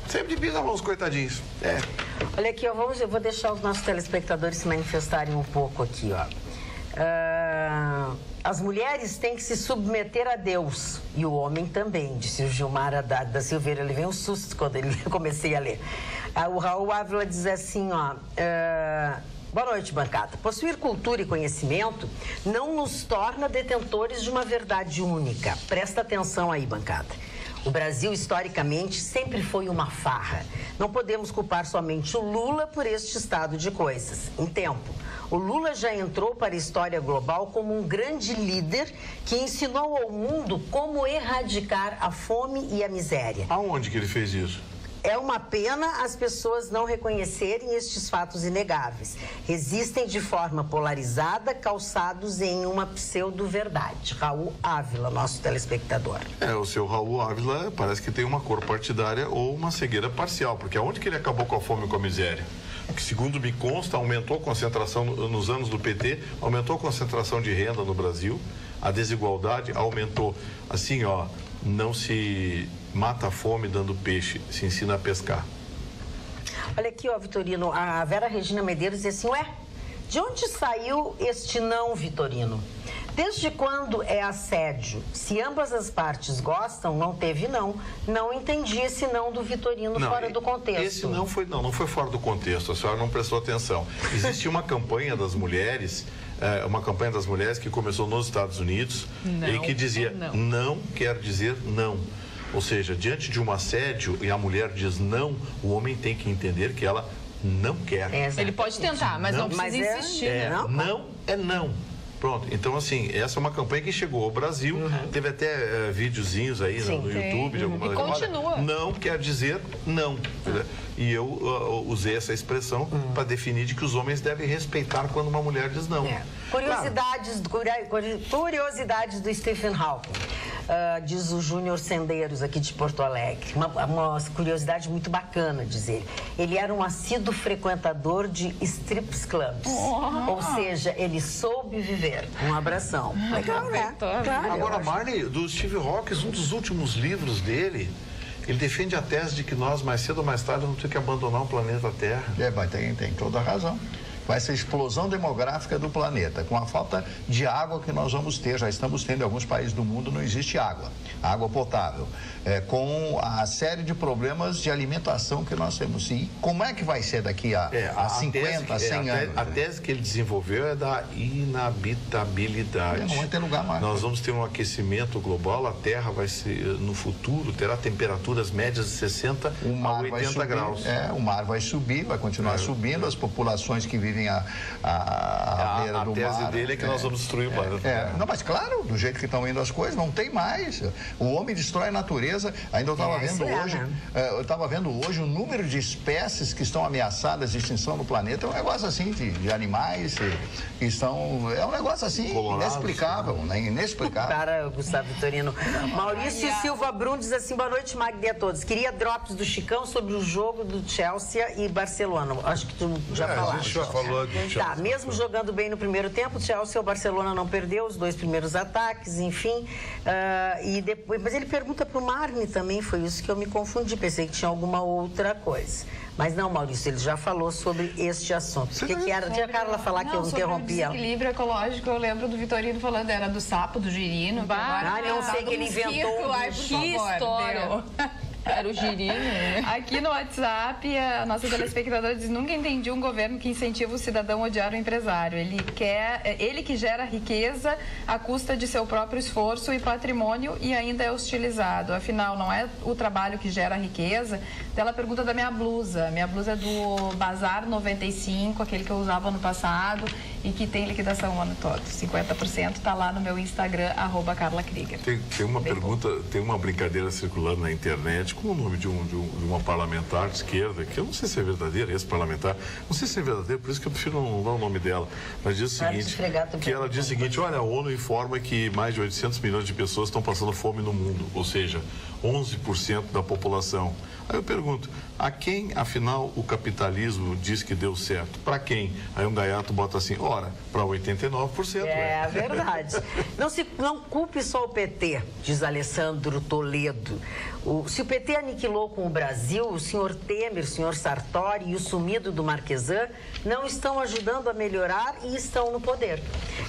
Sempre de pires na mão, os coitadinhos. Olha aqui, ó, eu vou deixar os nossos telespectadores se manifestarem um pouco aqui, ó. As mulheres têm que se submeter a Deus e o homem também, disse o Gilmar Haddad da Silveira. Ele veio um susto quando eu comecei a ler. O Raul Ávila diz assim, ó... Boa noite, bancada. Possuir cultura e conhecimento não nos torna detentores de uma verdade única. Presta atenção aí, bancada. O Brasil, historicamente, sempre foi uma farra. Não podemos culpar somente o Lula por este estado de coisas. Em tempo, o Lula já entrou para a história global como um grande líder que ensinou ao mundo como erradicar a fome e a miséria. Aonde que ele fez isso? É uma pena as pessoas não reconhecerem estes fatos inegáveis. Resistem de forma polarizada, calçados em uma pseudo-verdade. Raul Ávila, nosso telespectador. O seu Raul Ávila parece que tem uma cor partidária ou uma cegueira parcial, porque aonde que ele acabou com a fome e com a miséria? Que, segundo me consta, aumentou a concentração nos anos do PT, aumentou a concentração de renda no Brasil, a desigualdade aumentou. Assim, ó, não se mata a fome dando peixe, se ensina a pescar. Olha aqui, ó, Vitorino, a Vera Regina Medeiros diz assim, de onde saiu este não, Vitorino? Desde quando é assédio? Se ambas as partes gostam, não teve não. Não entendi esse não do Vitorino fora do contexto. Esse não foi fora do contexto, a senhora não prestou atenção. Existe uma campanha das mulheres... que começou nos Estados Unidos e que dizia não quer dizer não. Ou seja, diante de um assédio e a mulher diz não, o homem tem que entender que ela não quer. Ele pode tentar, mas não precisa insistir. Não é não. Pronto, então assim, essa é uma campanha que chegou ao Brasil, teve até videozinhos aí no YouTube de alguma coisa. E continua. Não quer dizer não. E eu usei essa expressão para definir de que os homens devem respeitar quando uma mulher diz não. Curiosidades do Stephen Hawking. Diz o Júnior Sendeiros aqui de Porto Alegre. Uma curiosidade muito bacana, diz ele. Ele era um assíduo frequentador de strips clubs. Ou seja, ele soube viver. Um abração. Legal, né? Claro, agora, Marley, do Steve Hawking, um dos últimos livros dele, ele defende a tese de que nós, mais cedo ou mais tarde, vamos ter que abandonar o planeta Terra. Mas tem toda a razão. Com essa explosão demográfica do planeta, com a falta de água que nós vamos ter, já estamos tendo em alguns países do mundo, não existe água potável, com a série de problemas de alimentação que nós temos. E como é que vai ser daqui a 50, 100 anos? A tese que ele desenvolveu é da inabitabilidade. Não vai ter lugar mais. Nós vamos ter um aquecimento global, a Terra vai ser, no futuro, terá temperaturas médias de 60 a 80 graus. O mar vai subir, vai continuar subindo, as populações que vivem vivem à beira do mar. A tese dele é que nós vamos destruir o planeta. Não, mas claro, do jeito que estão indo as coisas, não tem mais. O homem destrói a natureza. Ainda eu estava vendo hoje, o número de espécies que estão ameaçadas de extinção no planeta. É um negócio assim de animais que estão... É um negócio assim inexplicável, né? Inexplicável. Para Gustavo Vitorino. Maurício Silva Brum diz assim: boa noite, Magda, a todos. Queria drops do Chicão sobre o jogo do Chelsea e Barcelona. Acho que tu já falaste. A gente já falou aqui. Tá, mesmo jogando bem no primeiro tempo, o Chelsea e o Barcelona não perdeu os 2 primeiros ataques, enfim. E depois, mas ele pergunta para o Marne também, foi isso que eu me confundi. Pensei que tinha alguma outra coisa. Mas não, Maurício, ele já falou sobre este assunto. O que era? Tinha a Carla falar que eu interrompi ela. O desequilíbrio ecológico, eu lembro do Vitorino falando, era do sapo, do girino. Não sei que ele inventou. Que história. Era o girino. Aqui no WhatsApp, a nossa telespectadora diz: nunca entendi um governo que incentiva o cidadão a odiar o empresário. Ele que gera riqueza à custa de seu próprio esforço e patrimônio e ainda é hostilizado. Afinal, não é o trabalho que gera riqueza? Ela pergunta da minha blusa. Minha blusa é do Bazar 95, aquele que eu usava ano passado e que tem liquidação o ano todo. 50% está lá no meu Instagram, @CarlaKrieger. Tem uma pergunta, tem uma brincadeira circulando na internet com o nome de uma parlamentar de esquerda, que eu não sei se é verdadeira, esse parlamentar, não sei se é verdadeiro, por isso que eu prefiro não dar o nome dela, mas diz o seguinte, que ela diz o seguinte: olha, a ONU informa que mais de 800 milhões de pessoas estão passando fome no mundo, ou seja, 11% da população. Aí eu pergunto, a quem, afinal, o capitalismo diz que deu certo? Para quem? Aí um gaiato bota assim, ora, para 89%. É verdade. Não culpe só o PT, diz Alessandro Toledo. Se o PT aniquilou com o Brasil, o senhor Temer, o senhor Sartori e o sumido do Marquesan não estão ajudando a melhorar e estão no poder.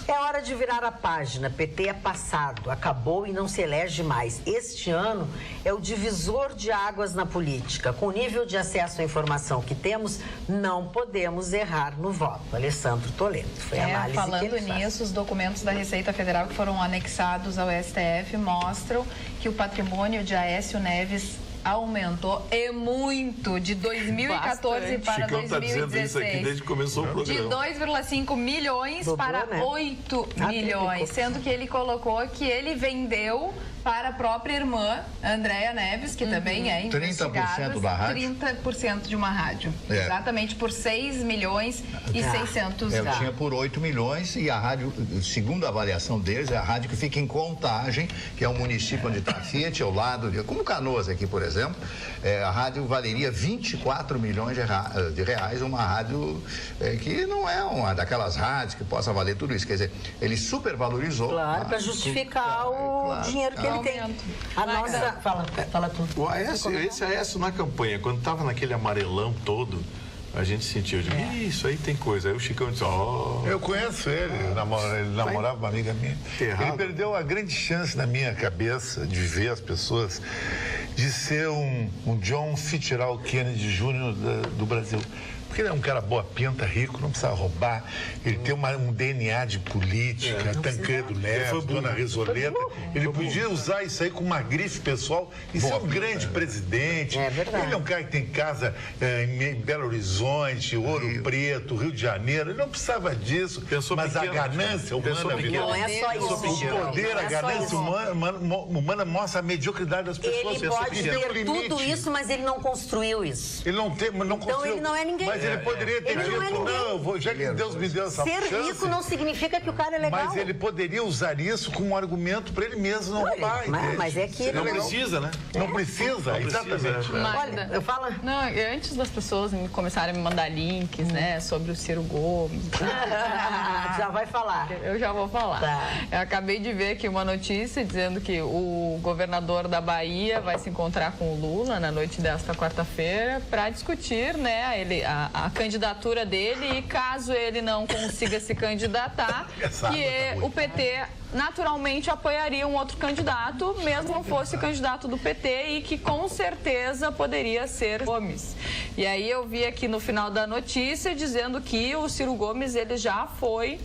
É hora de virar a página. PT é passado, acabou e não se elege mais. Este ano é o divisor de águas na política. Com o nível de acesso à informação que temos, não podemos errar no voto. Alessandro Toledo. Foi a análise falando que ele nisso, os documentos da Receita Federal que foram anexados ao STF mostram que o patrimônio de Aécio Neves aumentou muito de 2014 para Chicão 2016. Tá dizendo isso aqui desde que começou o programa. De 2,5 milhões para 8 milhões, sendo que ele colocou que ele vendeu para a própria irmã, Andréa Neves, que também é investigada. 30% da rádio? 30% de uma rádio. Exatamente, por 6 milhões e 600 Eu tinha por 8 milhões e a rádio, segundo a avaliação deles, é a rádio que fica em Contagem, que é um município onde está a Fiat, ao lado, como Canoas aqui, por exemplo. A rádio valeria 24 milhões de reais, uma rádio que não é uma daquelas rádios que possa valer tudo isso. Quer dizer, ele supervalorizou. Claro, para justificar o dinheiro que ele tem. A nossa... Fala tudo. Esse Aécio na campanha, quando estava naquele amarelão todo, a gente sentiu, isso aí tem coisa. Aí o Chicão disse, Eu conheço ele, ele namorava uma amiga minha. Ele perdeu a grande chance na minha cabeça de ver as pessoas, de ser um John Fitzgerald Kennedy Jr. do Brasil. Porque ele é um cara boa pinta, rico, não precisa roubar. Ele tem um DNA de política, Tancredo Neves, Dona Resoleta. Ele podia usar isso aí com uma grife pessoal e ser um grande presidente. É verdade. Ele é um cara que tem casa em Belo Horizonte, Ouro Preto, Rio de Janeiro. Ele não precisava disso. Mas a ganância humana... Não é só isso. O poder, a ganância humana mostra a mediocridade das pessoas. Ele pode ter tudo isso, mas ele não construiu isso. Ele não construiu. Então ele não é ninguém. Mas ele poderia ter dito, já que Deus me deu essa chance... Ser rico não significa que o cara é legal. Mas ele poderia usar isso como um argumento para ele mesmo não roubar. Mas é que ele não precisa, né? Não precisa, exatamente. Olha, eu falo... Não, antes das pessoas começarem a me mandar links, né, sobre o Ciro Gomes... Já vai falar. Eu já vou falar. Tá. Eu acabei de ver aqui uma notícia dizendo que o governador da Bahia vai se encontrar com o Lula na noite desta quarta-feira para discutir, né, a candidatura dele, e caso ele não consiga se candidatar, que o PT naturalmente apoiaria um outro candidato, mesmo não fosse candidato do PT, e que com certeza poderia ser Gomes. E aí eu vi aqui no final da notícia dizendo que o Ciro Gomes ele já foi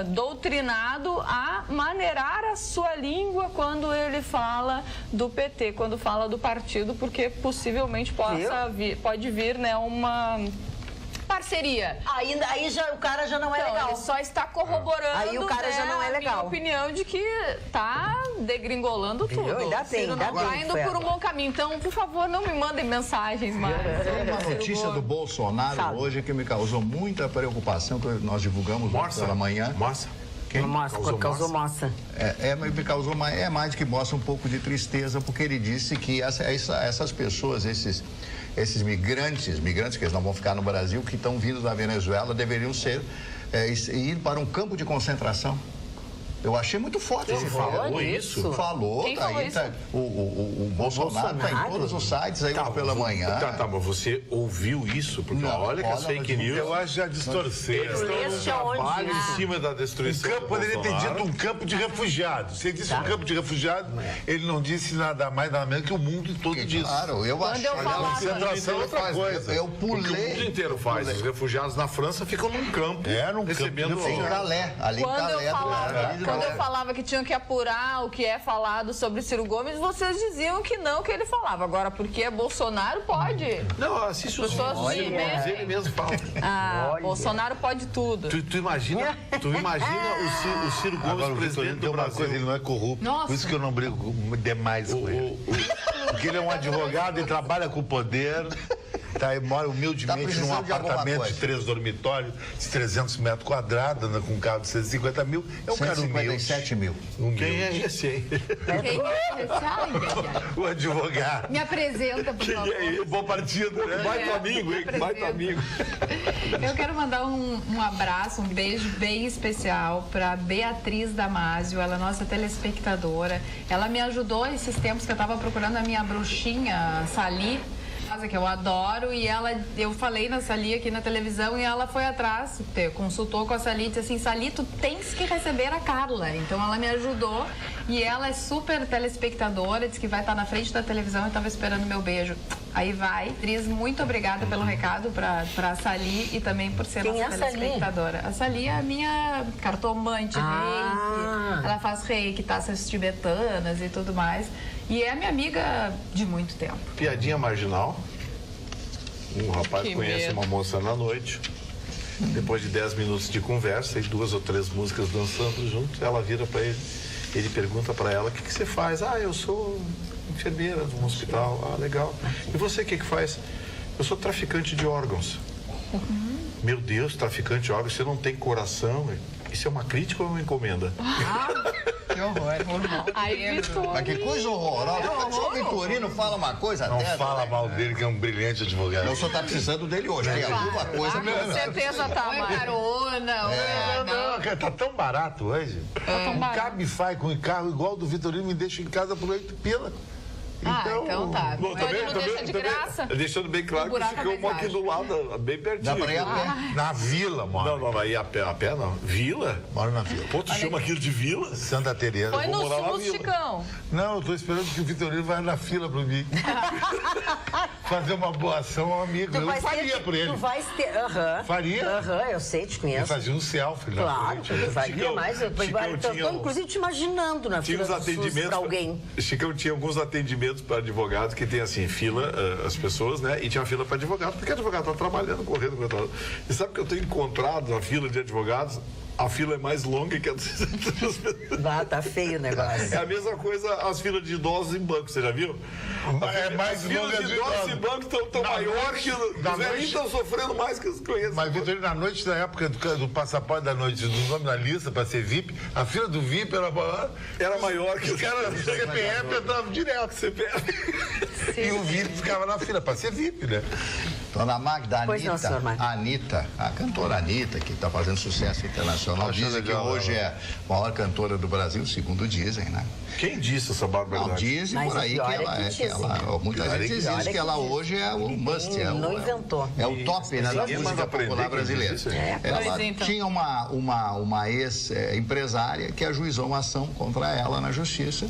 doutrinado a maneirar a sua língua quando ele fala do PT, quando fala do partido, porque possivelmente pode vir, né, uma parceria. Aí já, o cara já não é legal. Ele só está corroborando, aí o cara já não é legal. A minha opinião de que tá degringolando tudo. Ainda tem, não tá indo por um bom caminho. Então, por favor, não me mandem mensagens mais. Uma notícia do Bolsonaro hoje que me causou muita preocupação, que nós divulgamos pela manhã. Causou moça. Me causou mais do que moça, um pouco de tristeza, porque ele disse que essas pessoas, esses migrantes que eles não vão ficar no Brasil, que estão vindo da Venezuela, deveriam ir para um campo de concentração. Eu achei muito forte esse falou isso? Falou. Quem falou isso? O Bolsonaro está em todos os sites aí pela manhã. Tá, mas você ouviu isso? Porque olha que as fake news... Eu acho já distorcer. Eles estão no trabalho em cima da destruição. O campo poderia ter dito um campo de refugiados. Se ele disse um campo de refugiados, ele não disse nada mais, nada menos que o mundo todo disso. Claro, eu acho. A concentração é outra coisa. Eu pulei. O mundo inteiro faz. Os refugiados na França ficam num campo. Recebendo em Calais. Ali em Calais. Quando eu falava que tinham que apurar o que é falado sobre Ciro Gomes, vocês diziam que não, que ele falava. Agora, porque é Bolsonaro, pode. Não, assiste os vídeos, mas ele mesmo fala. Bolsonaro pode tudo. Tu imagina o Ciro Gomes, agora, presidente do Brasil. Coisa, ele não é corrupto. Nossa. Por isso que eu não brigo demais com ele. Porque ele é um advogado e trabalha com o poder. Ele mora humildemente num apartamento de 3 dormitórios, de 300 metros quadrados, com um carro de 150 mil. É um cara humilde. 157 mil. Quem é esse aí? Quem é esse? O advogado. Me apresenta, por favor. Quem é? Bom partido, né? Baita amigo, hein? Baita amigo. Eu quero mandar um abraço, um beijo bem especial para Beatriz Damasio, ela é nossa telespectadora. Ela me ajudou esses tempos que eu estava procurando a minha bruxinha Sali, que eu adoro, e eu falei na Sali aqui na televisão e ela foi atrás, consultou com a Sali e disse assim: Sali, tu tens que receber a Carla. Então ela me ajudou e ela é super telespectadora, disse que vai estar na frente da televisão e estava esperando meu beijo. Aí vai. Cris, muito obrigada pelo recado para Sali e também por ser nossa telespectadora. A Sali é a minha cartomante, reiki, ela faz reiki, taças tibetanas e tudo mais. E é minha amiga de muito tempo. Piadinha marginal. Um rapaz conhece uma moça na noite. Depois de 10 minutos de conversa e 2 ou 3 músicas dançando juntos, ela vira para ele. Ele pergunta para ela: o que você faz? Eu sou enfermeira de um hospital. Legal. E você o que faz? Eu sou traficante de órgãos. Meu Deus, traficante de órgãos, você não tem coração? Isso é uma crítica ou uma encomenda? Que horror. Aí, Vitorino. Mas que coisa horrorosa. O Vitorino fala uma coisa não dessa. Não fala mal dele, que é um brilhante advogado. Eu só tá precisando dele hoje. Tem alguma coisa com certeza tá, Oi, carona. Não, tá tão barato hoje. Um Cabify com carro igual do Vitorino me deixa em casa por 8 pila. Então tá. Bom, também, não deixa de graça. Deixando bem claro que ficou aqui do lado, bem pertinho. Dá pra ir a pé. Na vila, mano. Não, aí a pé não. Vila? Moro na vila. Pô, tu chama aquilo de vila? Santa Teresa. Foi no sul, Chicão. Não, eu tô esperando que o Vitorino vá na fila pra mim. Fazer uma boa ação ao amigo. Eu faria por ele. Tu vai ter... Faria? Eu sei, te conheço. Ele fazia um selfie. Claro, tu faria mais. Eu tô inclusive te imaginando na fila do SUS pra alguém. Chicão tinha alguns atendimentos para advogados que tem assim, fila, as pessoas, né? E tinha uma fila para advogado, porque advogado tá trabalhando, correndo. E sabe que eu tenho encontrado na fila de advogados? A fila é mais longa que a das pessoas. Tá feio o negócio. É a mesma coisa as filas de idosos em banco, você já viu? É mais as filas de idosos em banco estão maior que os velhinhos estão sofrendo mais que os clientes. Mas, Vitorino, na noite da época do passaporte da noite, do nome na lista para ser VIP, a fila do VIP era maior que os caras. CPF entrava direto. CPF. E o VIP ficava na fila para ser VIP, né? Dona Magda, a Anitta, a cantora Anitta, que está fazendo sucesso internacional, dizem que hoje é a maior cantora do Brasil, segundo dizem, né? Quem disse essa barbaridade? Não, dizem por aí que ela muita gente diz que ela hoje é o must. Não inventou. É o top, né, da música popular brasileira. Ela tinha uma ex-empresária que ajuizou uma ação contra ela na justiça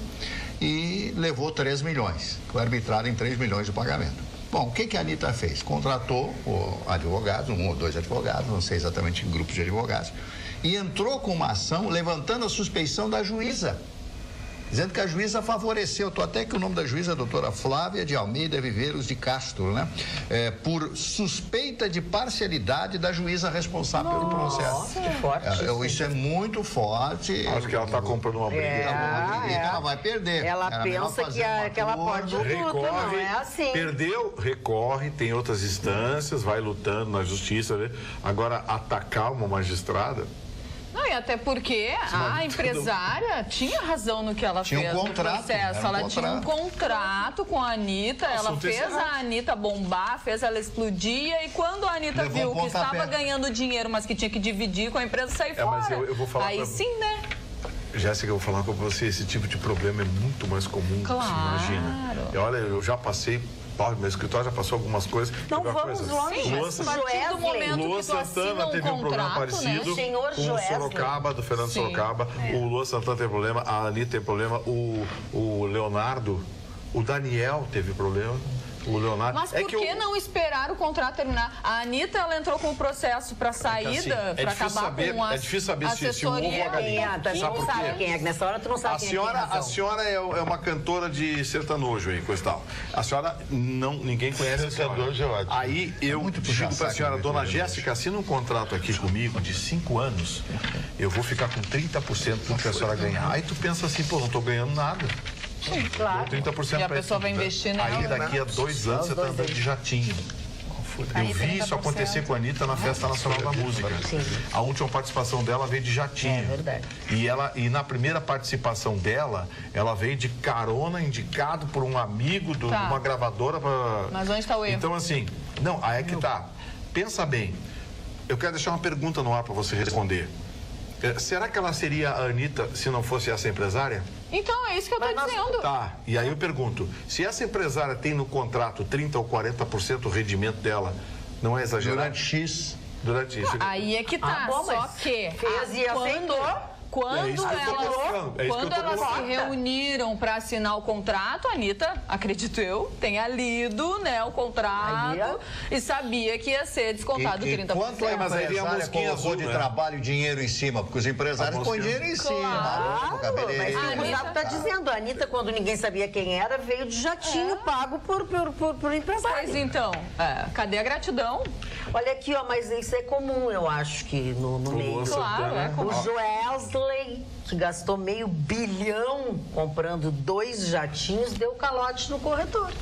e levou 3 milhões. Foi arbitrado em 3 milhões de pagamento. Bom, o que a Anitta fez? Contratou advogados, 1 ou 2 advogados, não sei exatamente, grupos de advogados, e entrou com uma ação levantando a suspeição da juíza. dizendo que a juíza favoreceu, estou até que o nome da juíza é a doutora Flávia de Almeida Viveiros de Castro, né? Por suspeita de parcialidade da juíza responsável pelo processo. Que forte. Isso é muito forte. Acho que ela está comprando uma briga. Ela vai perder. Ela pensa que ela pode tudo, não é assim. Perdeu, recorre, tem outras instâncias, vai lutando na justiça. Agora, atacar uma magistrada... Não, e até porque a empresária tinha razão no que ela fez no processo. Ela tinha um contrato com a Anitta, ela fez a Anitta bombar, fez ela explodir, e quando a Anitta viu que estava ganhando dinheiro, mas que tinha que dividir com a empresa, sair fora. Mas eu vou falar sim, né? Jéssica, eu vou falar com você, esse tipo de problema é muito mais comum do que se imagina. Olha, eu já passei... Meu escritório já passou algumas coisas. Não vamos longe. Lua Santana teve um problema parecido com o Sorocaba, do Fernando Sorocaba. O Lua Santana teve problema, a Anitta teve problema, o Leonardo, o Daniel teve problema. O Leonardo. Mas por que não esperar o contrato terminar? A Anitta, ela entrou com o processo para saída, para acabar com a É difícil saber se o ovo ou a galinha. Não sabe quem é, nessa hora tu não sabe quem é. A senhora é uma cantora de sertanojo aí, coisa e tal. A senhora, ninguém conhece a senhora. Aí eu digo para a senhora, dona Jéssica, assina um contrato aqui comigo de 5 anos, eu vou ficar com 30% do que a senhora ganhar. Aí tu pensa assim, pô, não estou ganhando nada. Sim, claro. 30% e a pessoa vai investir nela. Aí daqui a 2 anos você está andando de jatinho. Eu vi isso acontecer com a Anitta na Festa Nacional da Música. A última participação dela veio de jatinho. É verdade. E na primeira participação dela, ela veio de carona, indicado por um amigo de uma gravadora. Mas onde está o erro? Então, assim, aí é que tá. Pensa bem. Eu quero deixar uma pergunta no ar para você responder. Será que ela seria a Anitta se não fosse essa empresária? Então, é isso que eu estou dizendo. Tá, e aí eu pergunto, se essa empresária tem no contrato 30% ou 40% do rendimento dela, não é exagerado? Durante isso. Aí é que tá, só que... Fez e aceitou. Quando elas se reuniram para assinar o contrato, a Anitta, acredito eu, tenha lido, né, o contrato e sabia que ia ser descontado 30%. Quanto a empresária colocou de trabalho e dinheiro em cima? Porque os empresários põem dinheiro em cima. Mas o Gustavo está dizendo, a Anitta, quando ninguém sabia quem era, veio de jatinho pago por empresário. Pois então, cadê a gratidão? Olha aqui, mas isso é comum, eu acho que no meio. Claro, é comum. O Joesley, que gastou $500 milhão comprando 2 jatinhos, deu calote no corretor.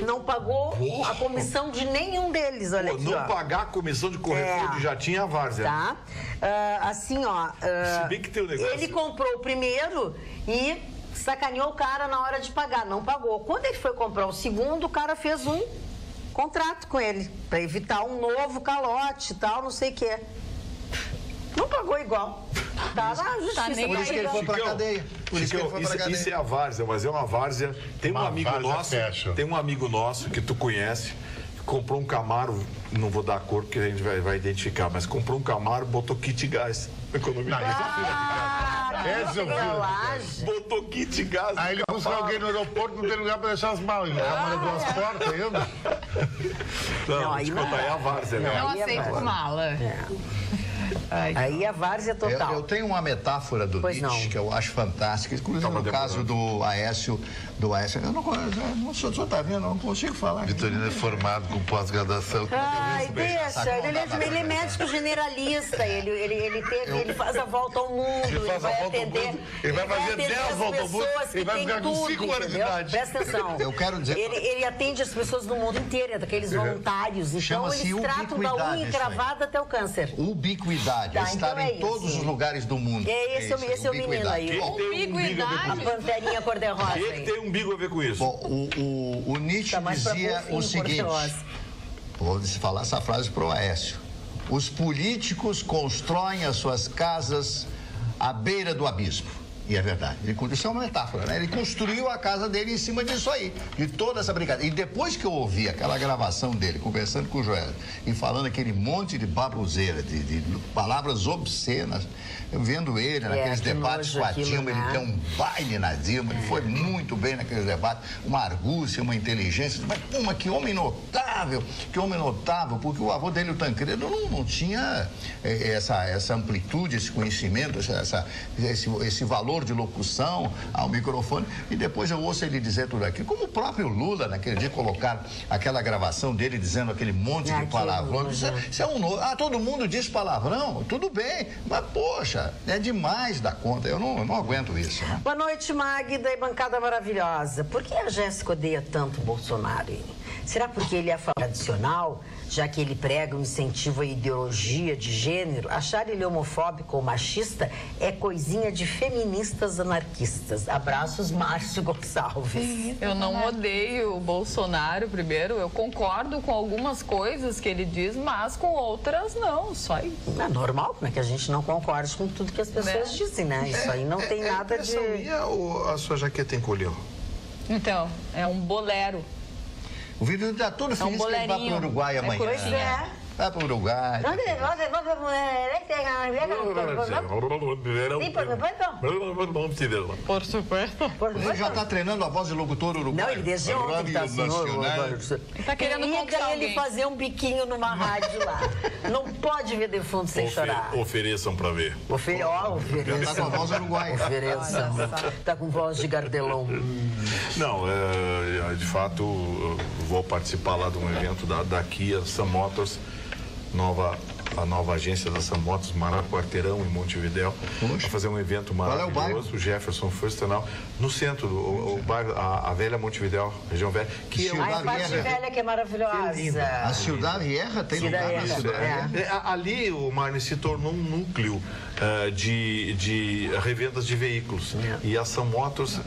Não pagou a comissão de nenhum deles, olha aqui, Não pagar a comissão de corretor de jatinho é a várzea. Tá. Se bem que tem um negócio. Ele comprou o primeiro e sacaneou o cara na hora de pagar, não pagou. Quando ele foi comprar o segundo, o cara fez um contrato com ele, para evitar um novo calote e tal, não sei o que. Não pagou igual. Tá na justiça. Por isso que ele foi pra cadeia. Isso é a várzea, mas é uma várzea. Tem um amigo nosso que tu conhece, que comprou um Camaro, não vou dar a cor porque a gente vai identificar, mas comprou um Camaro, botou kit gás. Economia. Botou kit gás. Aí ele busca alguém no aeroporto, não tem lugar para deixar as malas. Ele camara duas portas ainda. Não, é a várzea. Não aceito mala. Aí a várzea total. Eu tenho uma metáfora do Nietzsche que eu acho fantástica, inclusive no caso do Aécio. Eu não sou, tá vendo? Eu não consigo falar. Vitorino é formado com pós-graduação. Deixa. Ele é médico generalista. Ele faz a volta ao mundo. Ele vai atender. Ele vai fazer 10 voltas ao mundo. Ele vai ficar com 5 anos de idade. Presta atenção. Eu quero dizer. Ele atende as pessoas do mundo inteiro, daqueles voluntários. Então eles tratam da unha encravada até o câncer. Ubiquidade. Estar em todos os lugares do mundo. Esse é o menino aí. Ubiquidade. A panterinha cor-de-rosa. Quem tem umbigo a ver com isso? Bom, o Nietzsche dizia o seguinte, vou falar essa frase para o Aécio: os políticos constroem as suas casas à beira do abismo. E é verdade. Isso é uma metáfora, né? Ele construiu a casa dele em cima disso aí, de toda essa brincadeira. E depois que eu ouvi aquela gravação dele, conversando com o Joel, e falando aquele monte de baboseira, de palavras obscenas, eu vendo ele naqueles debates com a Dilma, ele deu um baile na Dilma, ele foi muito bem naqueles debates, uma argúcia, uma inteligência, mas que homem notável, porque o avô dele, o Tancredo, não tinha essa amplitude, esse conhecimento, esse valor terror de locução ao microfone, e depois eu ouço ele dizer tudo aquilo. Como o próprio Lula, naquele dia, colocar aquela gravação dele dizendo aquele monte de palavrão. Isso é um novo. Todo mundo diz palavrão, tudo bem, mas, poxa, é demais da conta. Eu não aguento isso, né? Boa noite, Magda e bancada maravilhosa. Por que a Jéssica odeia tanto o Bolsonaro, hein? Será porque ele é tradicional, já que ele prega um incentivo à ideologia de gênero? Achar ele homofóbico ou machista é coisinha de feministas anarquistas. Abraços, Márcio Gonçalves. Eu não odeio o Bolsonaro, primeiro. Eu concordo com algumas coisas que ele diz, mas com outras não. Só isso. É normal, como é que a gente não concorda com tudo que as pessoas dizem, né? Isso aí não tem nada de... minha ou a sua jaqueta encolheu? Então, é um bolero. O Vitor está todo feliz que ele vai para o Uruguai amanhã. Pois é. Vai para o Uruguai. Por supuesto. Ele já está treinando a voz de locutor uruguaio. Não, ele desde ontem está assim. Está querendo conquistar ele fazer um biquinho numa rádio lá. Não pode ver defunto sem chorar. Ofereçam para ver. Ofereçam. Está com a voz uruguaia. Ofereçam. Está com voz de gardelão. Não, de fato, vou participar lá de um evento da Kia Sun Motors, a nova agência da Sun Motors, Mará Quarteirão, em Montevidéu, para fazer um evento maravilhoso. Qual é o bairro? O Jefferson Furstenau, no centro, o bairro, a velha Montevidéu, região velha. Que é a parte velha que é maravilhosa. Que a Ciudad Vieja tem lugar na cidade. Ali, o Marne se tornou um núcleo de revendas de veículos. E a Sun Motors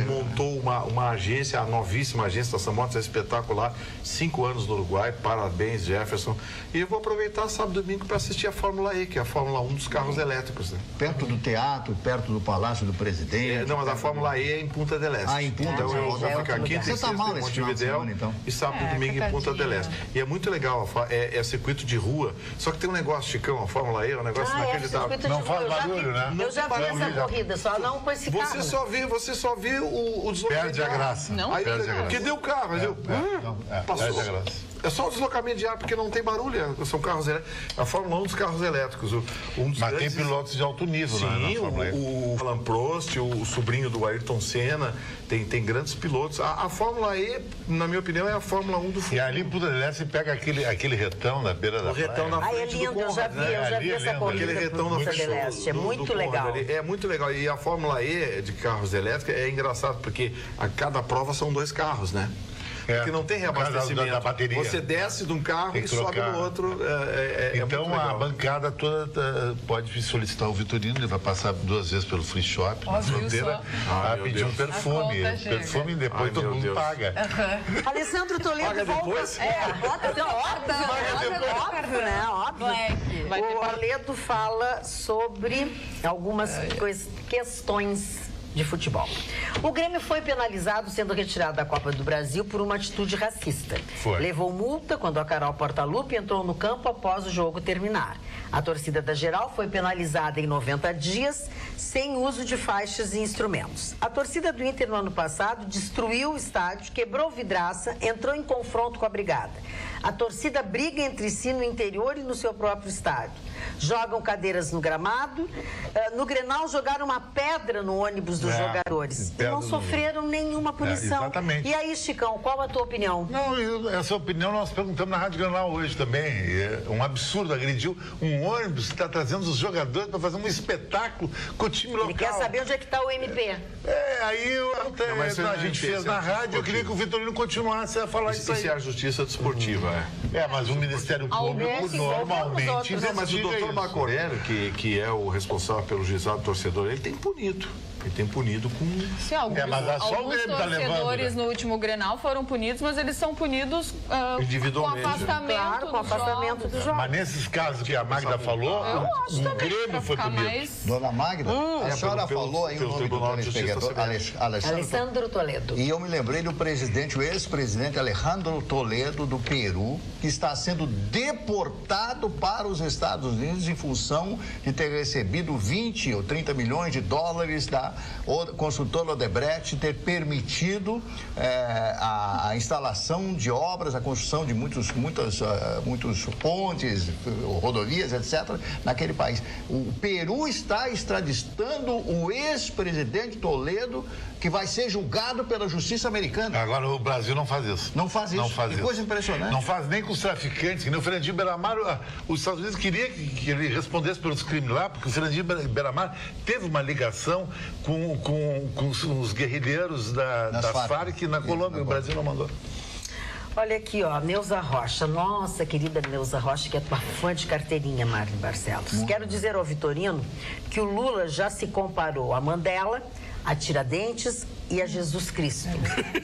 montou uma agência, a novíssima agência da Sun Motors, é espetacular, 5 anos no Uruguai, parabéns, Jefferson. E eu vou aproveitar sábado e domingo para assistir a Fórmula E, que é a Fórmula 1 dos carros elétricos. Né? Perto do teatro, perto do Palácio do Presidente. Não, mas a Fórmula E é em Punta del Este. Em Punta del Este. Eu vou ficar quinta e sexta em Montevidéu, então. E sábado e domingo em Punta del Este. E é muito legal, é circuito de rua, só que tem um negócio, Chicão, a Fórmula E é um negócio inacreditável. Não faz barulho, né? Eu já vi essa corrida, só não com esse carro. Você só vê o deslocamento. Perde a graça. Não? Perde a graça. Que deu o carro, passou. Perde a graça. É só o deslocamento de ar, porque não tem barulho. São carros elétricos. A Fórmula 1 dos carros elétricos. Mas tem pilotos de alto nível, né? Sim, o Alan Prost, o sobrinho do Ayrton Senna, tem grandes pilotos. A Fórmula E, na minha opinião, é a Fórmula 1 do futuro. E ali em Punta del Este você pega aquele retão na beira da praia. O retão na frente é lindo, eu já vi essa corrida. Aquele retão na frente é muito legal. É muito legal. E a Fórmula E de carros elétricos é engraçado, porque a cada prova são 2 carros, né? Porque não tem reabastecimento. Da bateria. Você desce de um carro e sobe no outro. Então a bancada toda pode solicitar o Vitorino, ele vai passar 2 vezes pelo free shop na fronteira, vai pedir um perfume. Perfume e depois todo mundo paga. Alessandro Toledo paga depois? Óbvio, né? Óbvio. O Toledo fala sobre algumas questões de futebol. O Grêmio foi penalizado sendo retirado da Copa do Brasil por uma atitude racista. Levou multa quando a Carol Portaluppi entrou no campo após o jogo terminar. A torcida da Geral foi penalizada em 90 dias sem uso de faixas e instrumentos. A torcida do Inter no ano passado destruiu o estádio, quebrou vidraça, entrou em confronto com a brigada. A torcida briga entre si no interior e no seu próprio estádio. Jogam cadeiras no gramado. No Grenal jogaram uma pedra no ônibus dos jogadores. E não sofreram nenhuma punição. Exatamente. E aí, Chicão, qual a tua opinião? Não, essa opinião nós perguntamos na Rádio Grenal hoje também. É um absurdo, agrediu um ônibus que está trazendo os jogadores para fazer um espetáculo com o time local. Ele quer saber onde é que está o MP. Aí a gente fez na rádio, eu queria que o Vitorino continuasse a falar isso aí. Isso é a justiça desportiva, mas o Ministério Público normalmente... Mas o doutor Marco Aurélio, que é o responsável pelo juizado torcedor, ele tem punido. Ele tem punido com... Sim, alguns torcedores no último Grenal foram punidos, mas eles são punidos individualmente, com afastamento, com afastamento dos jogos. Mas nesses casos que a Magda falou, o Grêmio foi punido. Dona Magda, a senhora falou aí o nome do telespectador, Alessandro Toledo. E eu me lembrei do presidente, o ex-presidente Alejandro Toledo, do Peru, que está sendo deportado para os Estados Unidos em função de ter recebido 20 ou 30 milhões de dólares da construtora Odebrecht ter permitido a instalação de obras, a construção de muitos pontes, rodovias, etc., naquele país. O Peru está extraditando o ex-presidente Toledo, que vai ser julgado pela justiça americana. Agora o Brasil não faz isso. Não faz isso. Que coisa impressionante. Não faz nem com os traficantes, que nem o Fernandinho Beiramar. Os Estados Unidos queriam que ele respondesse pelos crimes lá, porque o Fernandinho Beiramar teve uma ligação com os guerrilheiros das Farc na Colômbia. O Brasil não mandou. Olha aqui, ó, Neuza Rocha, nossa querida Neuza Rocha, que é tua fã de carteirinha, Marlene Barcelos. Quero dizer ao Vitorino que o Lula já se comparou a Mandela, a Tiradentes e a Jesus Cristo.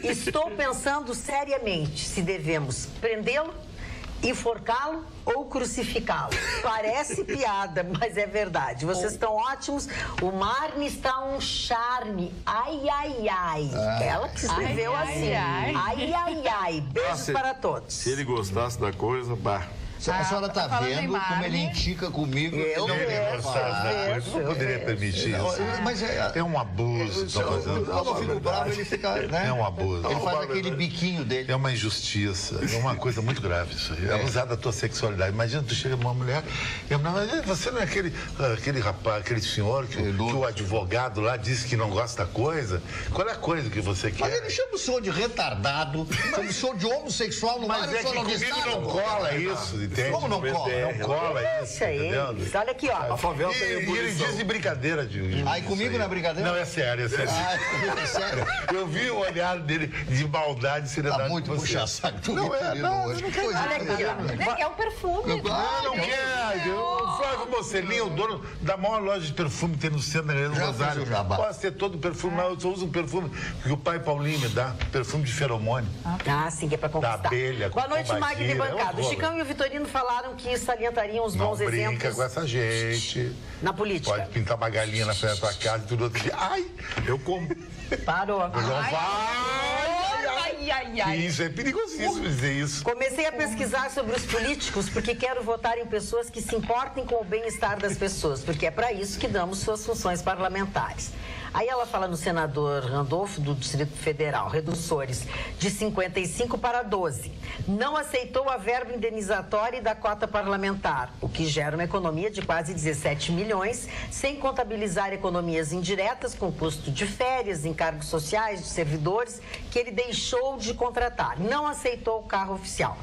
Estou pensando seriamente se devemos prendê-lo, enforcá-lo ou crucificá-lo. Parece piada, mas é verdade. Vocês estão ótimos. O Marne está um charme. Ai, ai, ai. Ela que escreveu assim. Ai, ai, ai. Beijos para todos. Se ele gostasse da coisa, bah. A senhora está vendo como ele indica comigo. Eu não poderia permitir isso. Mas é um abuso. Quando eu fico bravo, ele fica... Né? É um abuso. Ele faz aquele biquinho dele. É uma injustiça. É uma coisa muito grave isso aí. Abusar da tua sexualidade. Imagina, tu chega numa mulher e você não é aquele rapaz, aquele senhor que o advogado lá disse que não gosta da coisa? Qual é a coisa que você quer? Mas ele chama o senhor de retardado, chama o senhor de homossexual no mar. Mas é que comigo não cola isso, entende? Como não cola? Não cola isso, entendeu? Olha aqui, ó. A favela tem E ele diz de brincadeira, Aí comigo não é brincadeira? Não, é sério, é sério. É sério. Eu vi o olhar dele de maldade e seriedade. Tá muito puxa-saco do Vitorino hoje. Olha aqui, ó. É o perfume. Não quer. O Flávio Mocelinho, o dono da maior loja de perfume que tem no centro da Grande Rosário. Posso ter todo o perfume, mas eu só uso um perfume que o pai Paulinho me dá. Perfume de feromônio. Sim, que é pra conquistar. Da abelha. Boa noite, Magda e bancada. O Chicão e o Vitorino falaram que salientariam os bons exemplos. Não brinca com essa gente. Na política. Pode pintar uma galinha na frente da tua casa e tudo outro dia. Ai, eu como. Parou. Não vai. Isso é perigosíssimo dizer isso. Comecei a pesquisar sobre os políticos porque quero votar em pessoas que se importem com o bem-estar das pessoas, porque é para isso que damos suas funções parlamentares. Aí ela fala no senador Randolfo, do Distrito Federal, reduções de 55 para 12. Não aceitou a verba indenizatória e da cota parlamentar, o que gera uma economia de quase 17 milhões, sem contabilizar economias indiretas com custo de férias, encargos sociais de servidores, que ele deixou de contratar. Não aceitou o carro oficial.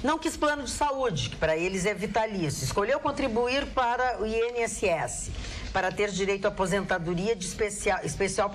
Não quis plano de saúde, que para eles é vitalício. Escolheu contribuir para o INSS, para ter direito à aposentadoria de especial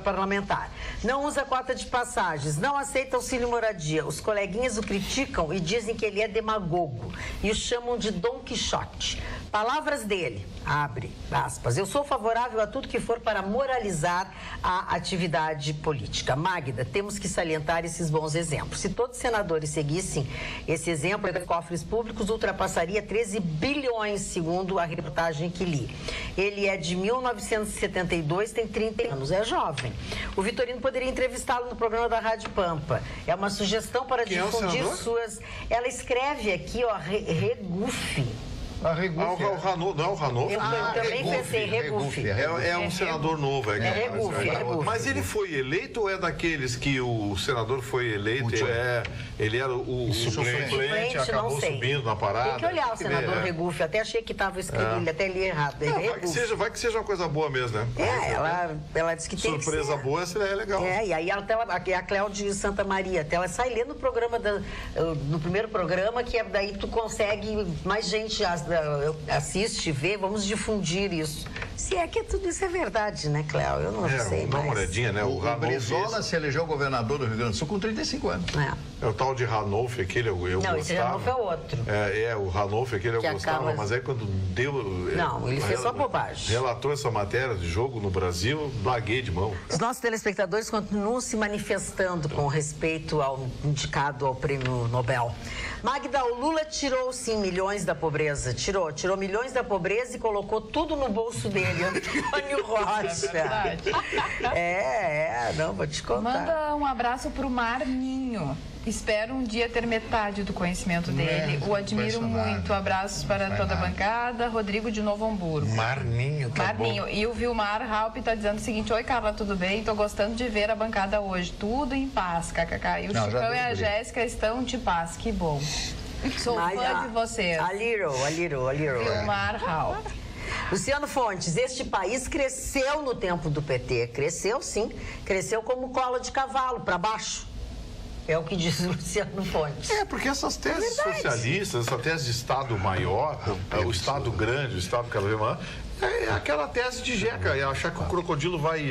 parlamentar. Não usa cota de passagens, não aceita auxílio moradia. Os coleguinhas o criticam e dizem que ele é demagogo e o chamam de Dom Quixote. Palavras dele, abre aspas, eu sou favorável a tudo que for para moralizar a atividade política. Magda, temos que salientar esses bons exemplos. Se todos os senadores seguissem esse exemplo, os cofres públicos ultrapassaria 13 bilhões, segundo a reportagem que li. Ele é de 1972, tem 30 anos, é jovem. O Vitorino poderia entrevistá-lo no programa da Rádio Pampa. É uma sugestão para difundir suas... Ela escreve aqui, ó, Regufe. Não é o Ranolfo? Eu também pensei, Regufe. É um senador novo. Regufe. Mas ele foi eleito ou é daqueles que o senador foi eleito? Ele era o suplente, acabou subindo na parada? Tem que olhar o senador Regufe. Até achei que estava escrito, ele até li errado. Vai que seja uma coisa boa mesmo, né? Ela disse que tem surpresa boa, é legal. E aí a Cléudia de Santa Maria, até ela sai lendo no programa, no primeiro programa, que é daí tu consegue, mais gente assiste, vê, vamos difundir isso. Se é que tudo isso é verdade, né, Cléo? Eu não sei dá uma olhadinha, né? O Brizola se elegeu governador do Rio Grande do Sul com 35 anos. É o tal de Ranolfo, aquele eu gostava. Não, esse Ranolfo é outro. O Ranolfo, aquele eu gostava, mas aí quando deu... Não, ele fez só bobagem. Relatou essa matéria de jogo no Brasil, larguei de mão. Os nossos telespectadores continuam se manifestando com respeito ao indicado ao Prêmio Nobel. Magda, o Lula tirou, sim, milhões da pobreza. Tirou milhões da pobreza e colocou tudo no bolso dele. Antônio Rocha. Não, vou te contar. Manda um abraço pro Marninho. Espero um dia ter metade do conhecimento dele. O admiro muito. Abraços para toda a bancada. Rodrigo de Novo Hamburgo. Marninho, tá Marninho. bom. E o Vilmar Halp está dizendo o seguinte: oi, Carla, tudo bem? Tô gostando de ver a bancada hoje. Tudo em paz, kkk. E o Chicão e a Jéssica estão de paz. Que bom. Sou fã de vocês. A little. Vilmar Halp. Luciano Fontes, este país cresceu no tempo do PT. Cresceu, sim. Cresceu como cola de cavalo, para baixo. É o que diz o Luciano Fontes. Porque essas teses socialistas, essa tese de Estado maior, o Estado grande, o Estado cada vez maior, é aquela tese de jeca, é achar que o crocodilo vai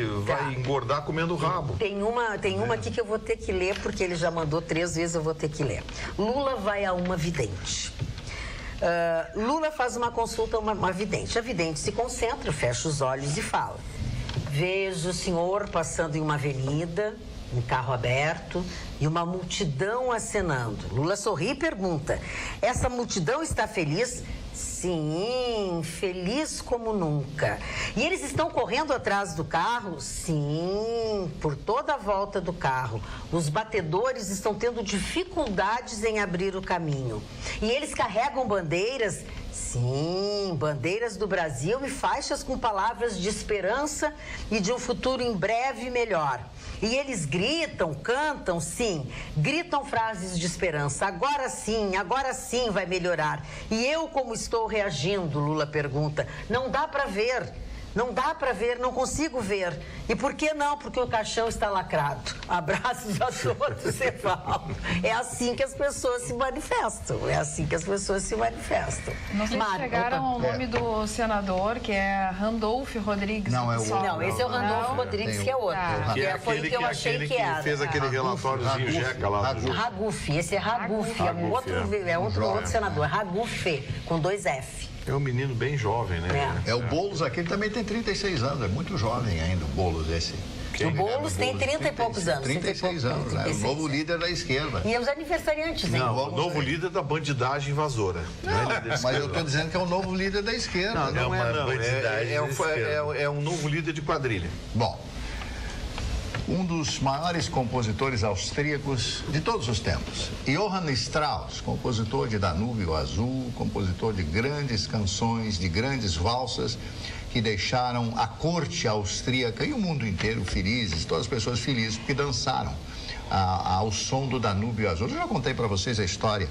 engordar comendo o rabo. Tem uma aqui que eu vou ter que ler, porque ele já mandou 3 vezes, eu vou ter que ler. Lula vai a uma vidente. Lula faz uma consulta a uma vidente. A vidente se concentra, fecha os olhos e fala: vejo o senhor passando em uma avenida, um carro aberto e uma multidão acenando. Lula sorri e pergunta: essa multidão está feliz? Sim, feliz como nunca. E eles estão correndo atrás do carro? Sim, por toda a volta do carro. Os batedores estão tendo dificuldades em abrir o caminho. E eles carregam bandeiras? Sim, bandeiras do Brasil e faixas com palavras de esperança e de um futuro em breve melhor. E eles gritam, cantam, sim, gritam frases de esperança. Agora sim vai melhorar. E eu como estou reagindo? Lula pergunta. Não dá para ver. Não dá para ver, não consigo ver. E por que não? Porque o caixão está lacrado. Abraços a todos, Evaldo. É assim que as pessoas se manifestam. Não sei se chegaram ao nome do senador, que é Randolfo Rodrigues. Não, esse é o Randolfo Rodrigues, que é outro. Foi o que eu achei que era. Fez aquele relatóriozinho jeca lá. Ragufi, esse é Ragufi. É outro senador. Ragufi, com 2 F. É um menino bem jovem, né? O Boulos aqui, ele também tem 36 anos, é muito jovem ainda, o Boulos esse. O Boulos tem 30 e poucos anos. 36 anos, né? O novo líder da esquerda. E os aniversariantes, hein? Não, o novo líder da bandidagem invasora. Mas eu estou dizendo que é o novo líder da esquerda. Não é bandidagem. É um novo líder de quadrilha. Bom, um dos maiores compositores austríacos de todos os tempos, Johann Strauss, compositor de Danúbio Azul, compositor de grandes canções, de grandes valsas, que deixaram a corte austríaca e o mundo inteiro felizes, todas as pessoas felizes, porque dançaram ao som do Danúbio Azul. Eu já contei para vocês a história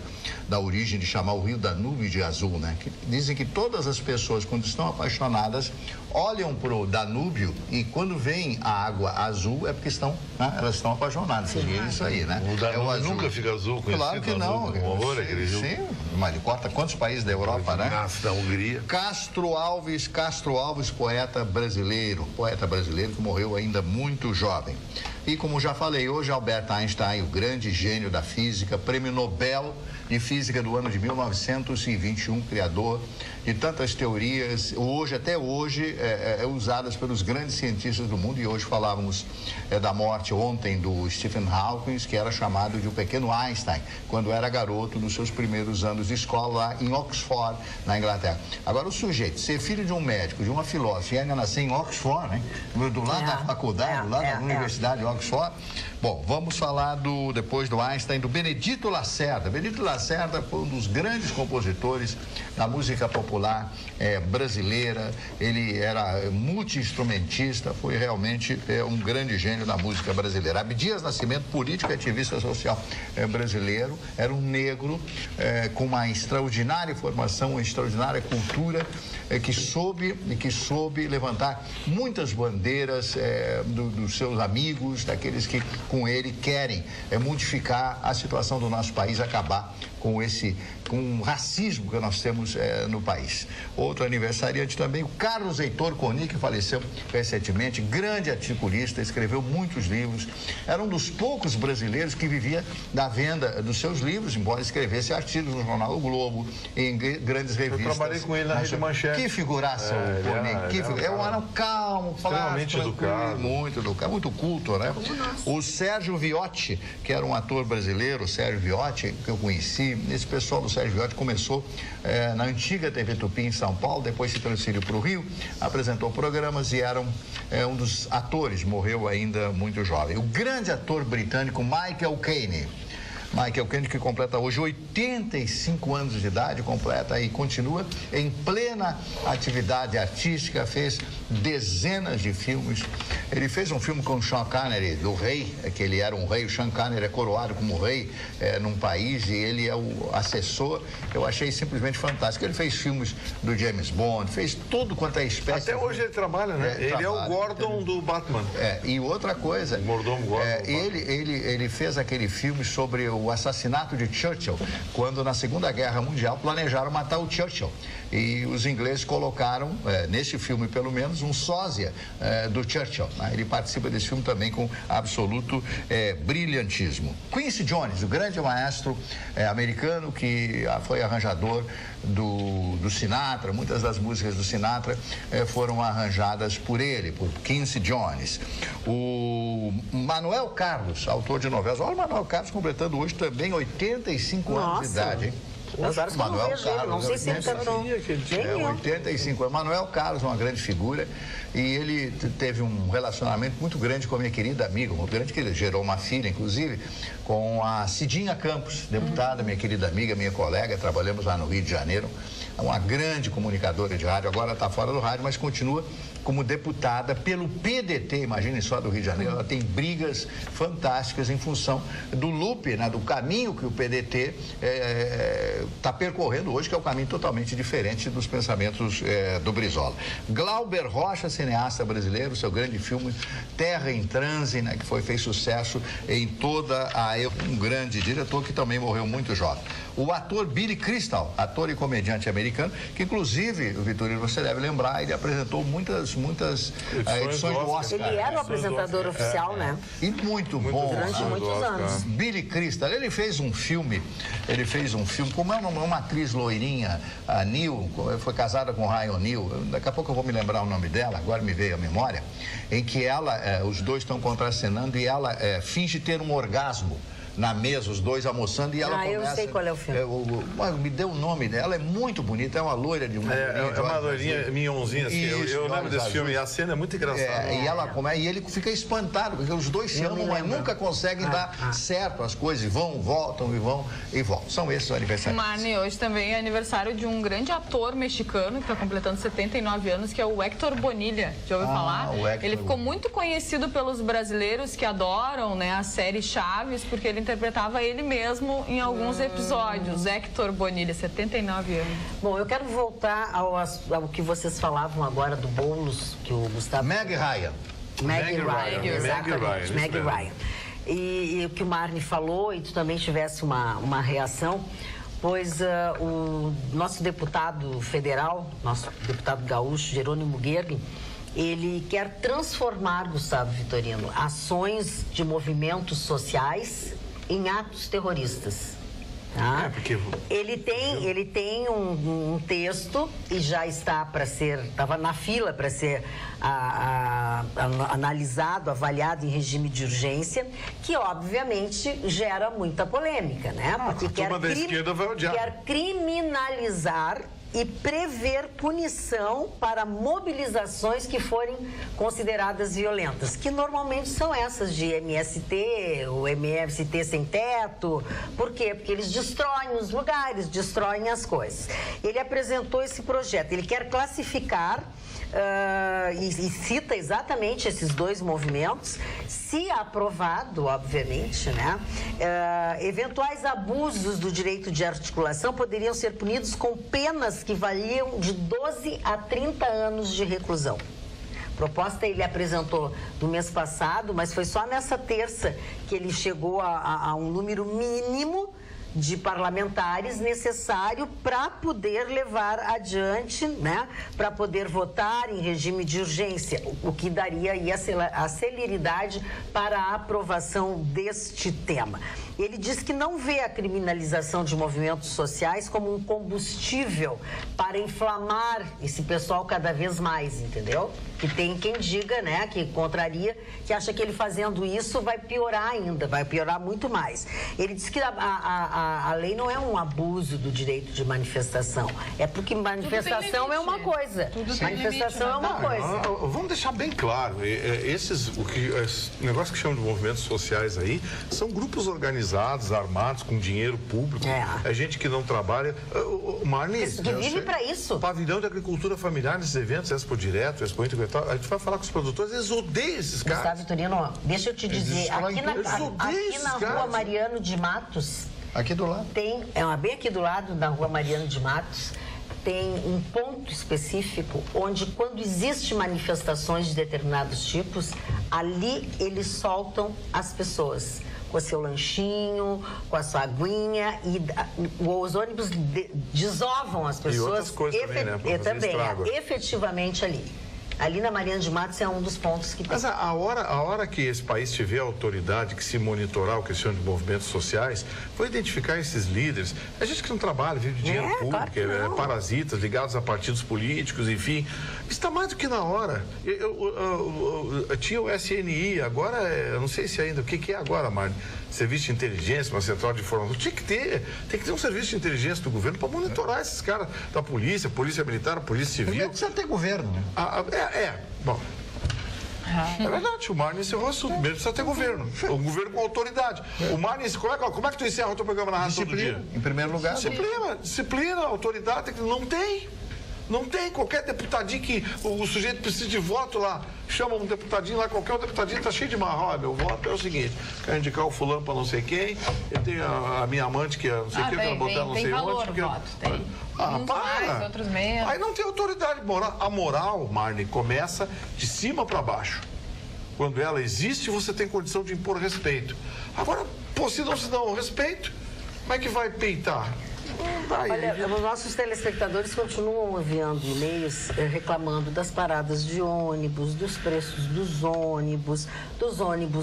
da origem de chamar o rio Danúbio de azul, né? Que dizem que todas as pessoas, quando estão apaixonadas, olham para o Danúbio e quando veem a água azul é porque elas estão apaixonadas. Seria isso aí, né? O Danúbio nunca fica azul, claro que não. Um horror, aquele rio. Sim, mas ele corta quantos países da Europa, né? Da Hungria. Castro Alves, poeta brasileiro que morreu ainda muito jovem. E como já falei, hoje Albert Einstein, o grande gênio da física, prêmio Nobel de Física do ano de 1921, criador de tantas teorias, até hoje, usadas pelos grandes cientistas do mundo. E hoje falávamos da morte ontem do Stephen Hawking, que era chamado de o pequeno Einstein, quando era garoto, nos seus primeiros anos de escola, lá em Oxford, na Inglaterra. Agora, o sujeito, ser filho de um médico, de uma filósofa, e ainda nascer em Oxford, né? Do lado da faculdade, do lado da Universidade de Oxford. Bom, vamos falar depois do Einstein, do Benedito Lacerda. Benedito Lacerda foi um dos grandes compositores da música popular brasileira. Ele era multi-instrumentista, foi realmente um grande gênio da música brasileira. Abdias Nascimento, político e ativista social brasileiro, era um negro com uma extraordinária formação, uma extraordinária cultura, que soube levantar muitas bandeiras dos seus amigos, daqueles que com ele querem modificar a situação do nosso país, acabar com o racismo que nós temos no país. Outro aniversariante também, o Carlos Heitor Coni, que faleceu recentemente, grande articulista, escreveu muitos livros, era um dos poucos brasileiros que vivia da venda dos seus livros, embora escrevesse artigos no jornal O Globo, em grandes revistas. Eu trabalhei com ele na Rede Manchete. Que figuraça o Coni, era um calmo, extremamente educado. Muito educado, muito culto, né? O Sérgio Viotti, que era um ator brasileiro, o Sérgio Viotti, que eu conheci, esse pessoal do Sérgio Viotti começou na antiga TV TV Tupi em São Paulo, depois se transferiu para o Rio, apresentou programas e era um dos atores, morreu ainda muito jovem. O grande ator britânico Michael Caine. Michael Caine, que completa hoje 85 anos de idade, completa e continua em plena atividade artística, fez dezenas de filmes. Ele fez um filme com o Sean Connery, do rei, que ele era um rei, o Sean Connery é coroado como rei num país e ele é o assessor. Eu achei simplesmente fantástico. Ele fez filmes do James Bond, fez tudo quanto é espécie. Até hoje ele trabalha, né? Ele é o Gordon do Batman. E outra coisa, Mordomo Gordon. Ele fez aquele filme sobre o assassinato de Churchill, quando na Segunda Guerra Mundial planejaram matar o Churchill. E os ingleses colocaram, nesse filme pelo menos, um sósia do Churchill. Ele participa desse filme também com absoluto brilhantismo. Quincy Jones, o grande maestro americano que foi arranjador do Sinatra, muitas das músicas do Sinatra foram arranjadas por ele, por Quincy Jones. O Manuel Carlos, autor de novelas. Olha o Manuel Carlos completando hoje também 85 anos de idade, hein? Manuel Carlos, não sei se ele está 85 anos. Manuel Carlos, uma grande figura, e ele teve um relacionamento muito grande com a minha querida amiga, muito grande, que gerou uma filha, inclusive, com a Cidinha Campos, deputada, minha querida amiga, minha colega, trabalhamos lá no Rio de Janeiro, uma grande comunicadora de rádio, agora está fora do rádio, mas continua como deputada pelo PDT, imaginem só, do Rio de Janeiro. Ela tem brigas fantásticas em função do loop, né, do caminho que o PDT está percorrendo hoje, que é um caminho totalmente diferente dos pensamentos do Brizola. Glauber Rocha, cineasta brasileiro, seu grande filme Terra em Transe, né, que fez sucesso em toda um grande diretor que também morreu muito jovem. O ator Billy Crystal, ator e comediante americano, que inclusive, Vitorino, você deve lembrar, ele apresentou muitas edições do Oscar. Ele era o apresentador oficial, né? E muito bom. Durante muitos anos. Billy Crystal, ele fez um filme, como é uma atriz loirinha, a Neil, foi casada com o Ryan Neal, daqui a pouco eu vou me lembrar o nome dela, agora me veio à memória, em que os dois estão contracenando e ela finge ter um orgasmo na mesa, os dois almoçando, e ela começa... eu sei qual é o filme. Me deu o nome dela, é muito bonita, é uma loira de uma... É uma loirinha minhonzinha, assim. Eu lembro desse filme, e a cena é muito engraçada. E ele fica espantado, porque os dois se amam, mas nunca conseguem dar certo as coisas, voltam. São esses os aniversários. Marne, hoje também é aniversário de um grande ator mexicano, que está completando 79 anos, que é o Héctor Bonilla. Já ouviu falar? Ele ficou muito conhecido pelos brasileiros que adoram, né, a série Chaves, porque ele interpretava ele mesmo em alguns episódios. Héctor Bonilla, 79 anos. Bom, eu quero voltar ao que vocês falavam agora do Boulos, que o Gustavo... Meg Ryan. Exatamente, Meg Ryan. E o que o Marne falou, e tu também tivesse uma reação, pois o nosso deputado federal, nosso deputado gaúcho, Jerônimo Guerra, ele quer transformar, Gustavo Vitorino, ações de movimentos sociais em atos terroristas. Tá? Ele tem um texto e já está para ser, estava na fila para ser analisado, avaliado em regime de urgência, que obviamente gera muita polêmica, né? Porque quer criminalizar e prever punição para mobilizações que forem consideradas violentas, que normalmente são essas de MST, o MST sem teto. Por quê? Porque eles destroem os lugares, destroem as coisas. Ele apresentou esse projeto, ele quer classificar e cita exatamente esses dois movimentos, se aprovado, obviamente, né? Eventuais abusos do direito de articulação poderiam ser punidos com penas que variam de 12 a 30 anos de reclusão. Proposta ele apresentou no mês passado, mas foi só nessa terça que ele chegou a um número mínimo de parlamentares necessário para poder levar adiante, né, para poder votar em regime de urgência, o que daria aí a celeridade para a aprovação deste tema. Ele diz que não vê a criminalização de movimentos sociais como um combustível para inflamar esse pessoal cada vez mais, entendeu? Que tem quem diga, né, que contraria, que acha que ele fazendo isso vai piorar ainda, vai piorar muito mais. Ele diz que a lei não é um abuso do direito de manifestação, é porque manifestação é uma coisa, manifestação é uma coisa. Vamos deixar bem claro, esse negócio que chamam de movimentos sociais aí, são grupos organizados, armados, com dinheiro público, é gente que não trabalha. Marli, que vive para isso. Pavilhão de agricultura familiar nesses eventos, Expo Direto, Expo Integral, a gente vai falar com os produtores, eles odeiam esses caras. Gustavo Vitorino, deixa eu te dizer, aqui na Rua Mariano de Matos, aqui do lado, bem aqui do lado da Rua Mariano de Matos, tem um ponto específico onde, quando existem manifestações de determinados tipos, ali eles soltam as pessoas com o seu lanchinho, com a sua aguinha, e os ônibus desovam as pessoas. E outras coisas também, né? Efetivamente ali. Ali na Mariana de Matos é um dos pontos que tem. Mas a hora que esse país tiver autoridade que se monitorar o que se chama de movimentos sociais, foi identificar esses líderes. A gente que não trabalha, vive de dinheiro público, claro parasitas ligados a partidos políticos, enfim. Está mais do que na hora. Tinha o SNI, agora, eu não sei se ainda, o que é agora, Marne? Serviço de inteligência, uma central de informação. Tem que ter um serviço de inteligência do governo para monitorar esses caras da polícia militar, polícia civil. Primeiro precisa ter governo, né? Bom. É verdade, o Marne encerrou o assunto. Primeiro precisa ter governo. Um governo com autoridade. O Marne, como é que tu encerra o teu programa na rádio todo dia? Em primeiro lugar. Disciplina, autoridade, não tem. Não tem. Qualquer deputadinho que o sujeito precisa de voto lá, chama um deputadinho lá, qualquer deputadinho tá cheio de marrom. Olha, meu voto é o seguinte, quero indicar o fulano para não sei quem, eu tenho a minha amante que é não sei quem, eu quero botar não sei onde. Tem para! Outros menos. Aí não tem autoridade moral. A moral, Marne, começa de cima para baixo. Quando ela existe, você tem condição de impor respeito. Agora, se não se dá o respeito, como é que vai peitar? Olha, os nossos telespectadores continuam enviando e-mails reclamando das paradas de ônibus, dos preços dos ônibus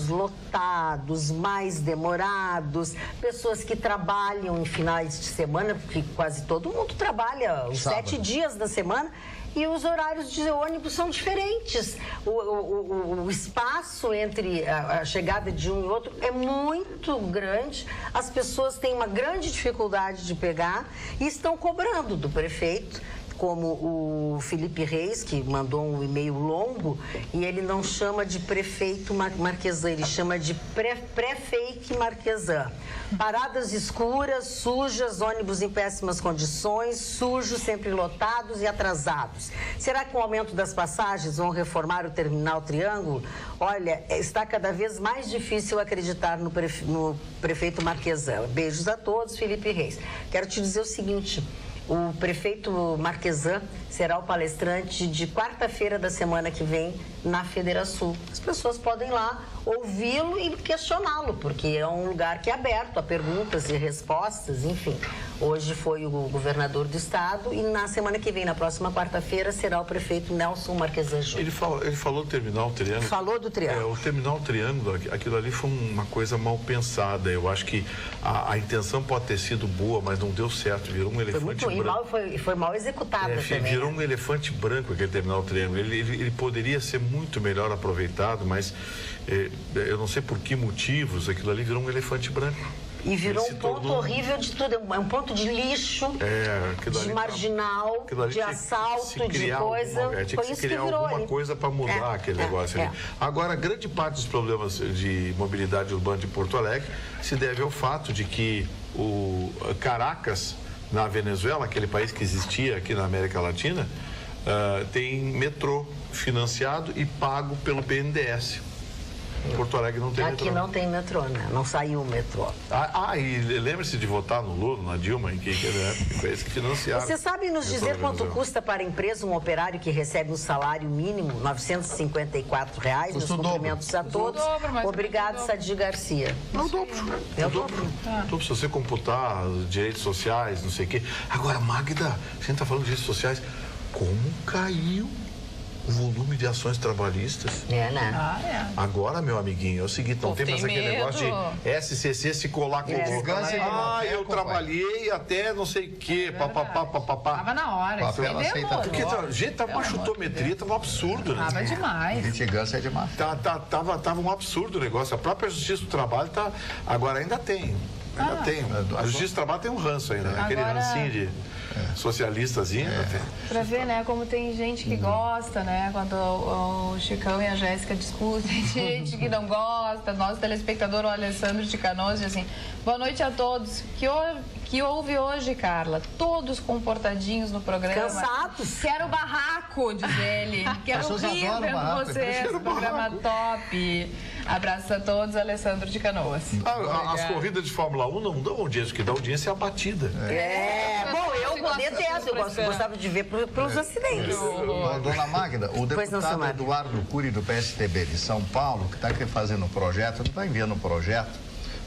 lotados, mais demorados, pessoas que trabalham em finais de semana, porque quase todo mundo trabalha os 7 dias da semana. E os horários de ônibus são diferentes. O espaço entre a chegada de um e outro é muito grande. As pessoas têm uma grande dificuldade de pegar e estão cobrando do prefeito, como o Felipe Reis, que mandou um e-mail longo, e ele não chama de prefeito Marquesan, ele chama de pré-fake Marquesan. Paradas escuras, sujas, ônibus em péssimas condições, sujos, sempre lotados e atrasados. Será que com o aumento das passagens vão reformar o terminal Triângulo? Olha, está cada vez mais difícil acreditar no prefeito Marquesan. Beijos a todos, Felipe Reis. Quero te dizer o seguinte: o prefeito Marquesan será o palestrante de quarta-feira da semana que vem na Federação. As pessoas podem ir lá ouvi-lo e questioná-lo, porque é um lugar que é aberto a perguntas e respostas, enfim. Hoje foi o governador do estado e na semana que vem, na próxima quarta-feira, será o prefeito Nelson Marquesan Júnior. Ele falou do terminal Triângulo. Falou do Triângulo. O terminal Triângulo, aquilo ali foi uma coisa mal pensada. Eu acho que a intenção pode ter sido boa, mas não deu certo. Virou um elefante branco. Foi mal executada também. Virou um elefante branco aquele terminal Triângulo. Ele poderia ser muito melhor aproveitado, mas eu não sei por que motivos aquilo ali virou um elefante branco. E virou um ponto horrível de tudo, é um ponto de lixo, de marginal, de assalto, de coisa. Tinha que se criar alguma coisa para mudar aquele negócio ali. Agora, grande parte dos problemas de mobilidade urbana de Porto Alegre se deve ao fato de que o Caracas, na Venezuela, aquele país que existia aqui na América Latina, tem metrô financiado e pago pelo BNDES. Porto Alegre não tem metrô. Aqui não tem metrô, né? Não saiu o metrô. E lembre-se de votar no Lula, na Dilma, que foi esse que financiaram. Você sabe nos dizer quanto custa para a empresa um operário que recebe um salário mínimo, R$ 954? Meus cumprimentos a todos. Obrigado, Sadi Garcia. Não, dobro. Se você computar direitos sociais, não sei o quê. Agora, Magda, a gente está falando de direitos sociais, como caiu o volume de ações trabalhistas. Né? Agora, meu amiguinho, é o seguinte, não tem mais aquele negócio de SCC se colar com o outro. Eu trabalhei até não sei o quê, papapá. Tava na hora, isso aí demorou. Porque, gente, tava uma chutometria, tava um absurdo, né? Tava demais. Litigância é demais. Tava um absurdo o negócio. A própria Justiça do Trabalho tá... Agora ainda tem. A Justiça do Trabalho tem um ranço ainda, né? Aquele rancinho de socialistazinho. Pra ver, né, como tem gente que gosta, né? Quando o Chicão e a Jéssica discutem, gente que não gosta. Nosso telespectador, o Alessandro de Canoas, diz assim: boa noite a todos. Que houve hoje, Carla? Todos comportadinhos no programa. Cansados. Quero barraco, diz ele. Quero rir vendo vocês. Programa top. Abraço a todos, Alessandro de Canoas. As corridas de Fórmula 1 não dão audiência, o que dá audiência é a batida. Bom, eu detesto, eu gostava de ver pelos acidentes. Dona Magda, o deputado Eduardo Cury, do PSTB de São Paulo, que está aqui fazendo um projeto, está enviando um projeto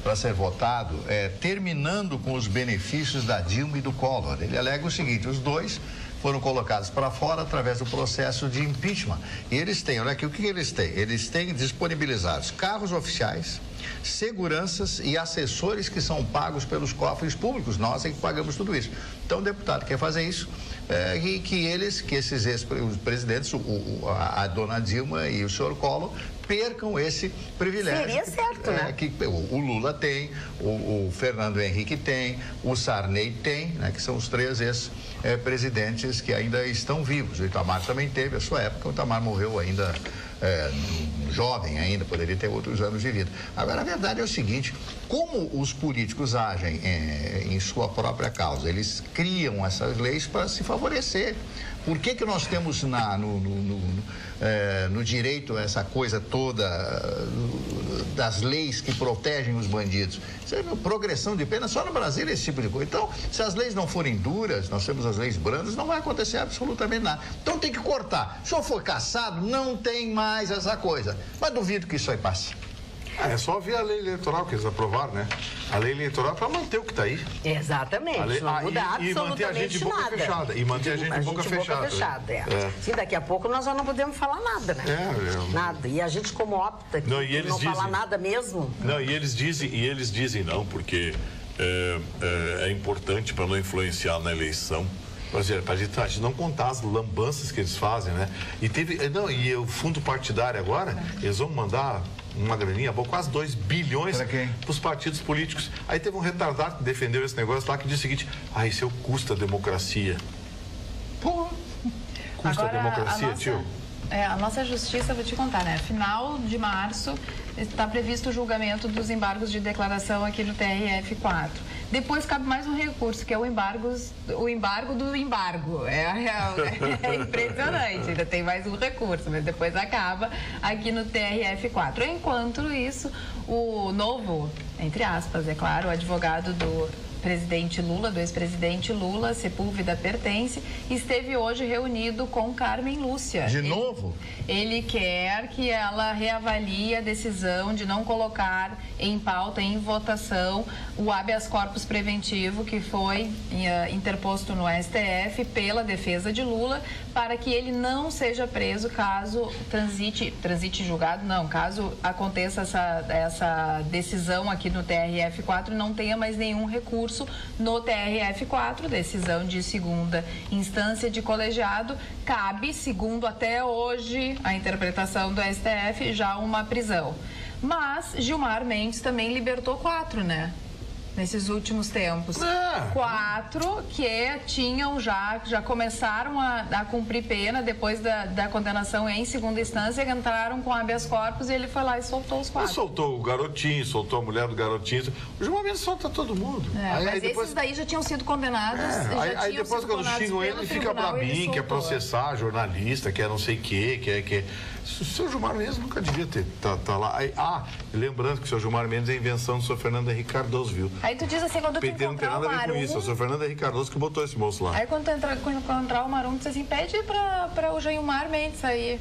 para ser votado, terminando com os benefícios da Dilma e do Collor. Ele alega o seguinte: os dois foram colocados para fora através do processo de impeachment. E eles têm, olha aqui, o que eles têm? Eles têm disponibilizados carros oficiais, seguranças e assessores que são pagos pelos cofres públicos. Nós é que pagamos tudo isso. Então o deputado quer fazer isso, e que esses ex-presidentes, a dona Dilma e o senhor Collor, percam esse privilégio. Seria certo, né? Que o Lula tem, o Fernando Henrique tem, o Sarney tem, né? Que são os 3 ex-presidentes que ainda estão vivos. O Itamar também teve a sua época, o Itamar morreu ainda jovem ainda, poderia ter outros anos de vida. Agora, a verdade é o seguinte: como os políticos agem em sua própria causa? Eles criam essas leis para se favorecer. Por que nós temos no direito essa coisa toda das leis que protegem os bandidos? Isso é progressão de pena, só no Brasil esse tipo de coisa. Então, se as leis não forem duras, nós temos as leis brandas, não vai acontecer absolutamente nada. Então tem que cortar. Se eu for caçado, não tem mais essa coisa. Mas duvido que isso aí passe. É só ver a lei eleitoral que eles aprovaram, né? A lei eleitoral é para manter o que está aí. Exatamente. Não muda absolutamente manter a gente de boca nada. Fechada. E manter a gente de boca fechada. Sim, daqui a pouco nós já não podemos falar nada, né? Nada. E a gente como opta que não falar nada mesmo. Não, e eles dizem não, porque é importante para não influenciar na eleição. Para a gente não contar as lambanças que eles fazem, né? E o fundo partidário agora, eles vão mandar uma graninha, quase 2 bilhões para os partidos políticos. Aí teve um retardado que defendeu esse negócio lá, que disse o seguinte: isso custa a democracia. Porra! Custa a democracia, tio? A nossa justiça, vou te contar, né? Final de março está previsto o julgamento dos embargos de declaração aqui no TRF4. Depois cabe mais um recurso, que é o embargo do embargo. É impressionante, ainda tem mais um recurso, mas depois acaba aqui no TRF4. Enquanto isso, o novo, entre aspas, é claro, o advogado do presidente Lula, do ex-presidente Lula, Sepúlveda Pertence, esteve hoje reunido com Carmen Lúcia. De novo? Ele quer que ela reavalie a decisão de não colocar em pauta, em votação, o habeas corpus preventivo que foi interposto no STF pela defesa de Lula, para que ele não seja preso caso transite julgado, não, caso aconteça essa decisão aqui no TRF4, não tenha mais nenhum recurso no TRF4, decisão de segunda instância de colegiado, cabe, segundo até hoje a interpretação do STF, já uma prisão. Mas Gilmar Mendes também libertou 4, né? Nesses últimos tempos. 4 que tinham já começaram a cumprir pena depois da condenação em segunda instância, entraram com habeas corpus e ele foi lá e soltou os 4. Ele soltou o garotinho, soltou a mulher do garotinho. O Gilmar Mendes solta todo mundo. Mas depois... esses daí já tinham sido condenados. Aí depois quando xingam ele fica brabinho, quer processar jornalista, quer não sei o quê, quer... O seu Gilmar Mendes nunca devia tá lá. Lembrando que o seu Gilmar Mendes é invenção do seu Fernando Henrique Cardoso, viu? Aí tu diz assim, quando tu encontrar não tem nada a ver com isso, é o seu Fernando Henrique Cardoso que botou esse moço lá. Aí quando encontrar o Marum, tu diz assim, pede para o Gilmar Mendes sair.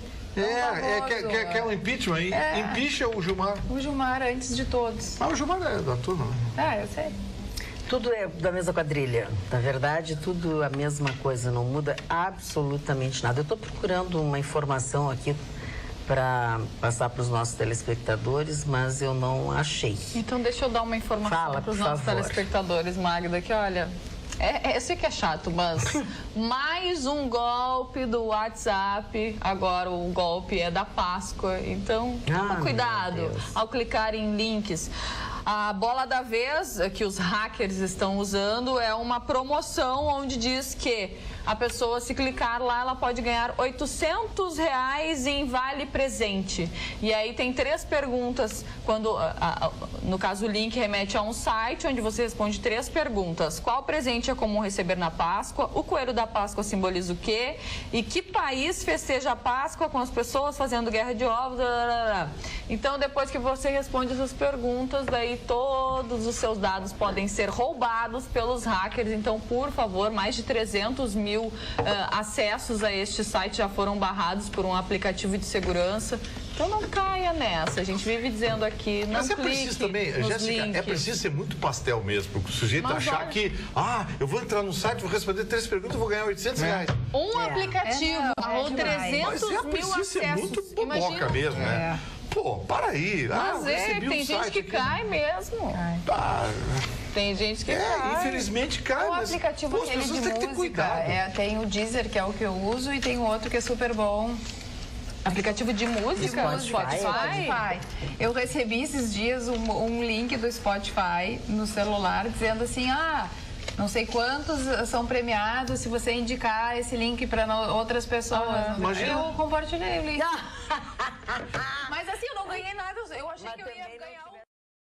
Quer um impeachment aí? Impeacha o Gilmar. O Gilmar antes de todos. Mas o Gilmar é da turma, né? Eu sei. tudo é da mesma quadrilha. Na verdade, tudo a mesma coisa, não muda absolutamente nada. Eu estou procurando uma informação aqui para passar para os nossos telespectadores, mas eu não achei. Então, deixa eu dar uma informação para os nossos telespectadores, Magda, que olha... eu sei que é chato, mas mais um golpe do WhatsApp. Agora o golpe é da Páscoa. Então, toma cuidado ao clicar em links. A bola da vez que os hackers estão usando é uma promoção onde diz que a pessoa, se clicar lá, ela pode ganhar R$800 em vale presente. E aí tem 3 perguntas, no caso o link remete a um site onde você responde 3 perguntas. Qual presente é comum receber na Páscoa? O coelho da Páscoa simboliza o quê? E que país festeja a Páscoa com as pessoas fazendo guerra de ovos? Então, depois que você responde essas perguntas, daí todos os seus dados podem ser roubados pelos hackers. Então, por favor, mais de 300 mil acessos a este site já foram barrados por um aplicativo de segurança. Então não caia nessa. A gente vive dizendo aqui, não clique. Mas é preciso também, Jéssica, é preciso ser muito pastel mesmo, porque o sujeito achar que, eu vou entrar no site, vou responder 3 perguntas e vou ganhar R$800. Um aplicativo, ou 300 mil acessos. Ser muito boboca mesmo, né? Pô, para aí. Mas tem gente que cai mesmo. Tem gente que cai. Infelizmente cai. O aplicativo aquele de música, tem o Deezer, que é o que eu uso, e tem outro que é super bom. Aplicativo de música? Spotify. Eu recebi esses dias um link do Spotify no celular dizendo assim, não sei quantos são premiados se você indicar esse link para outras pessoas. Imagina. Eu compartilhei o link.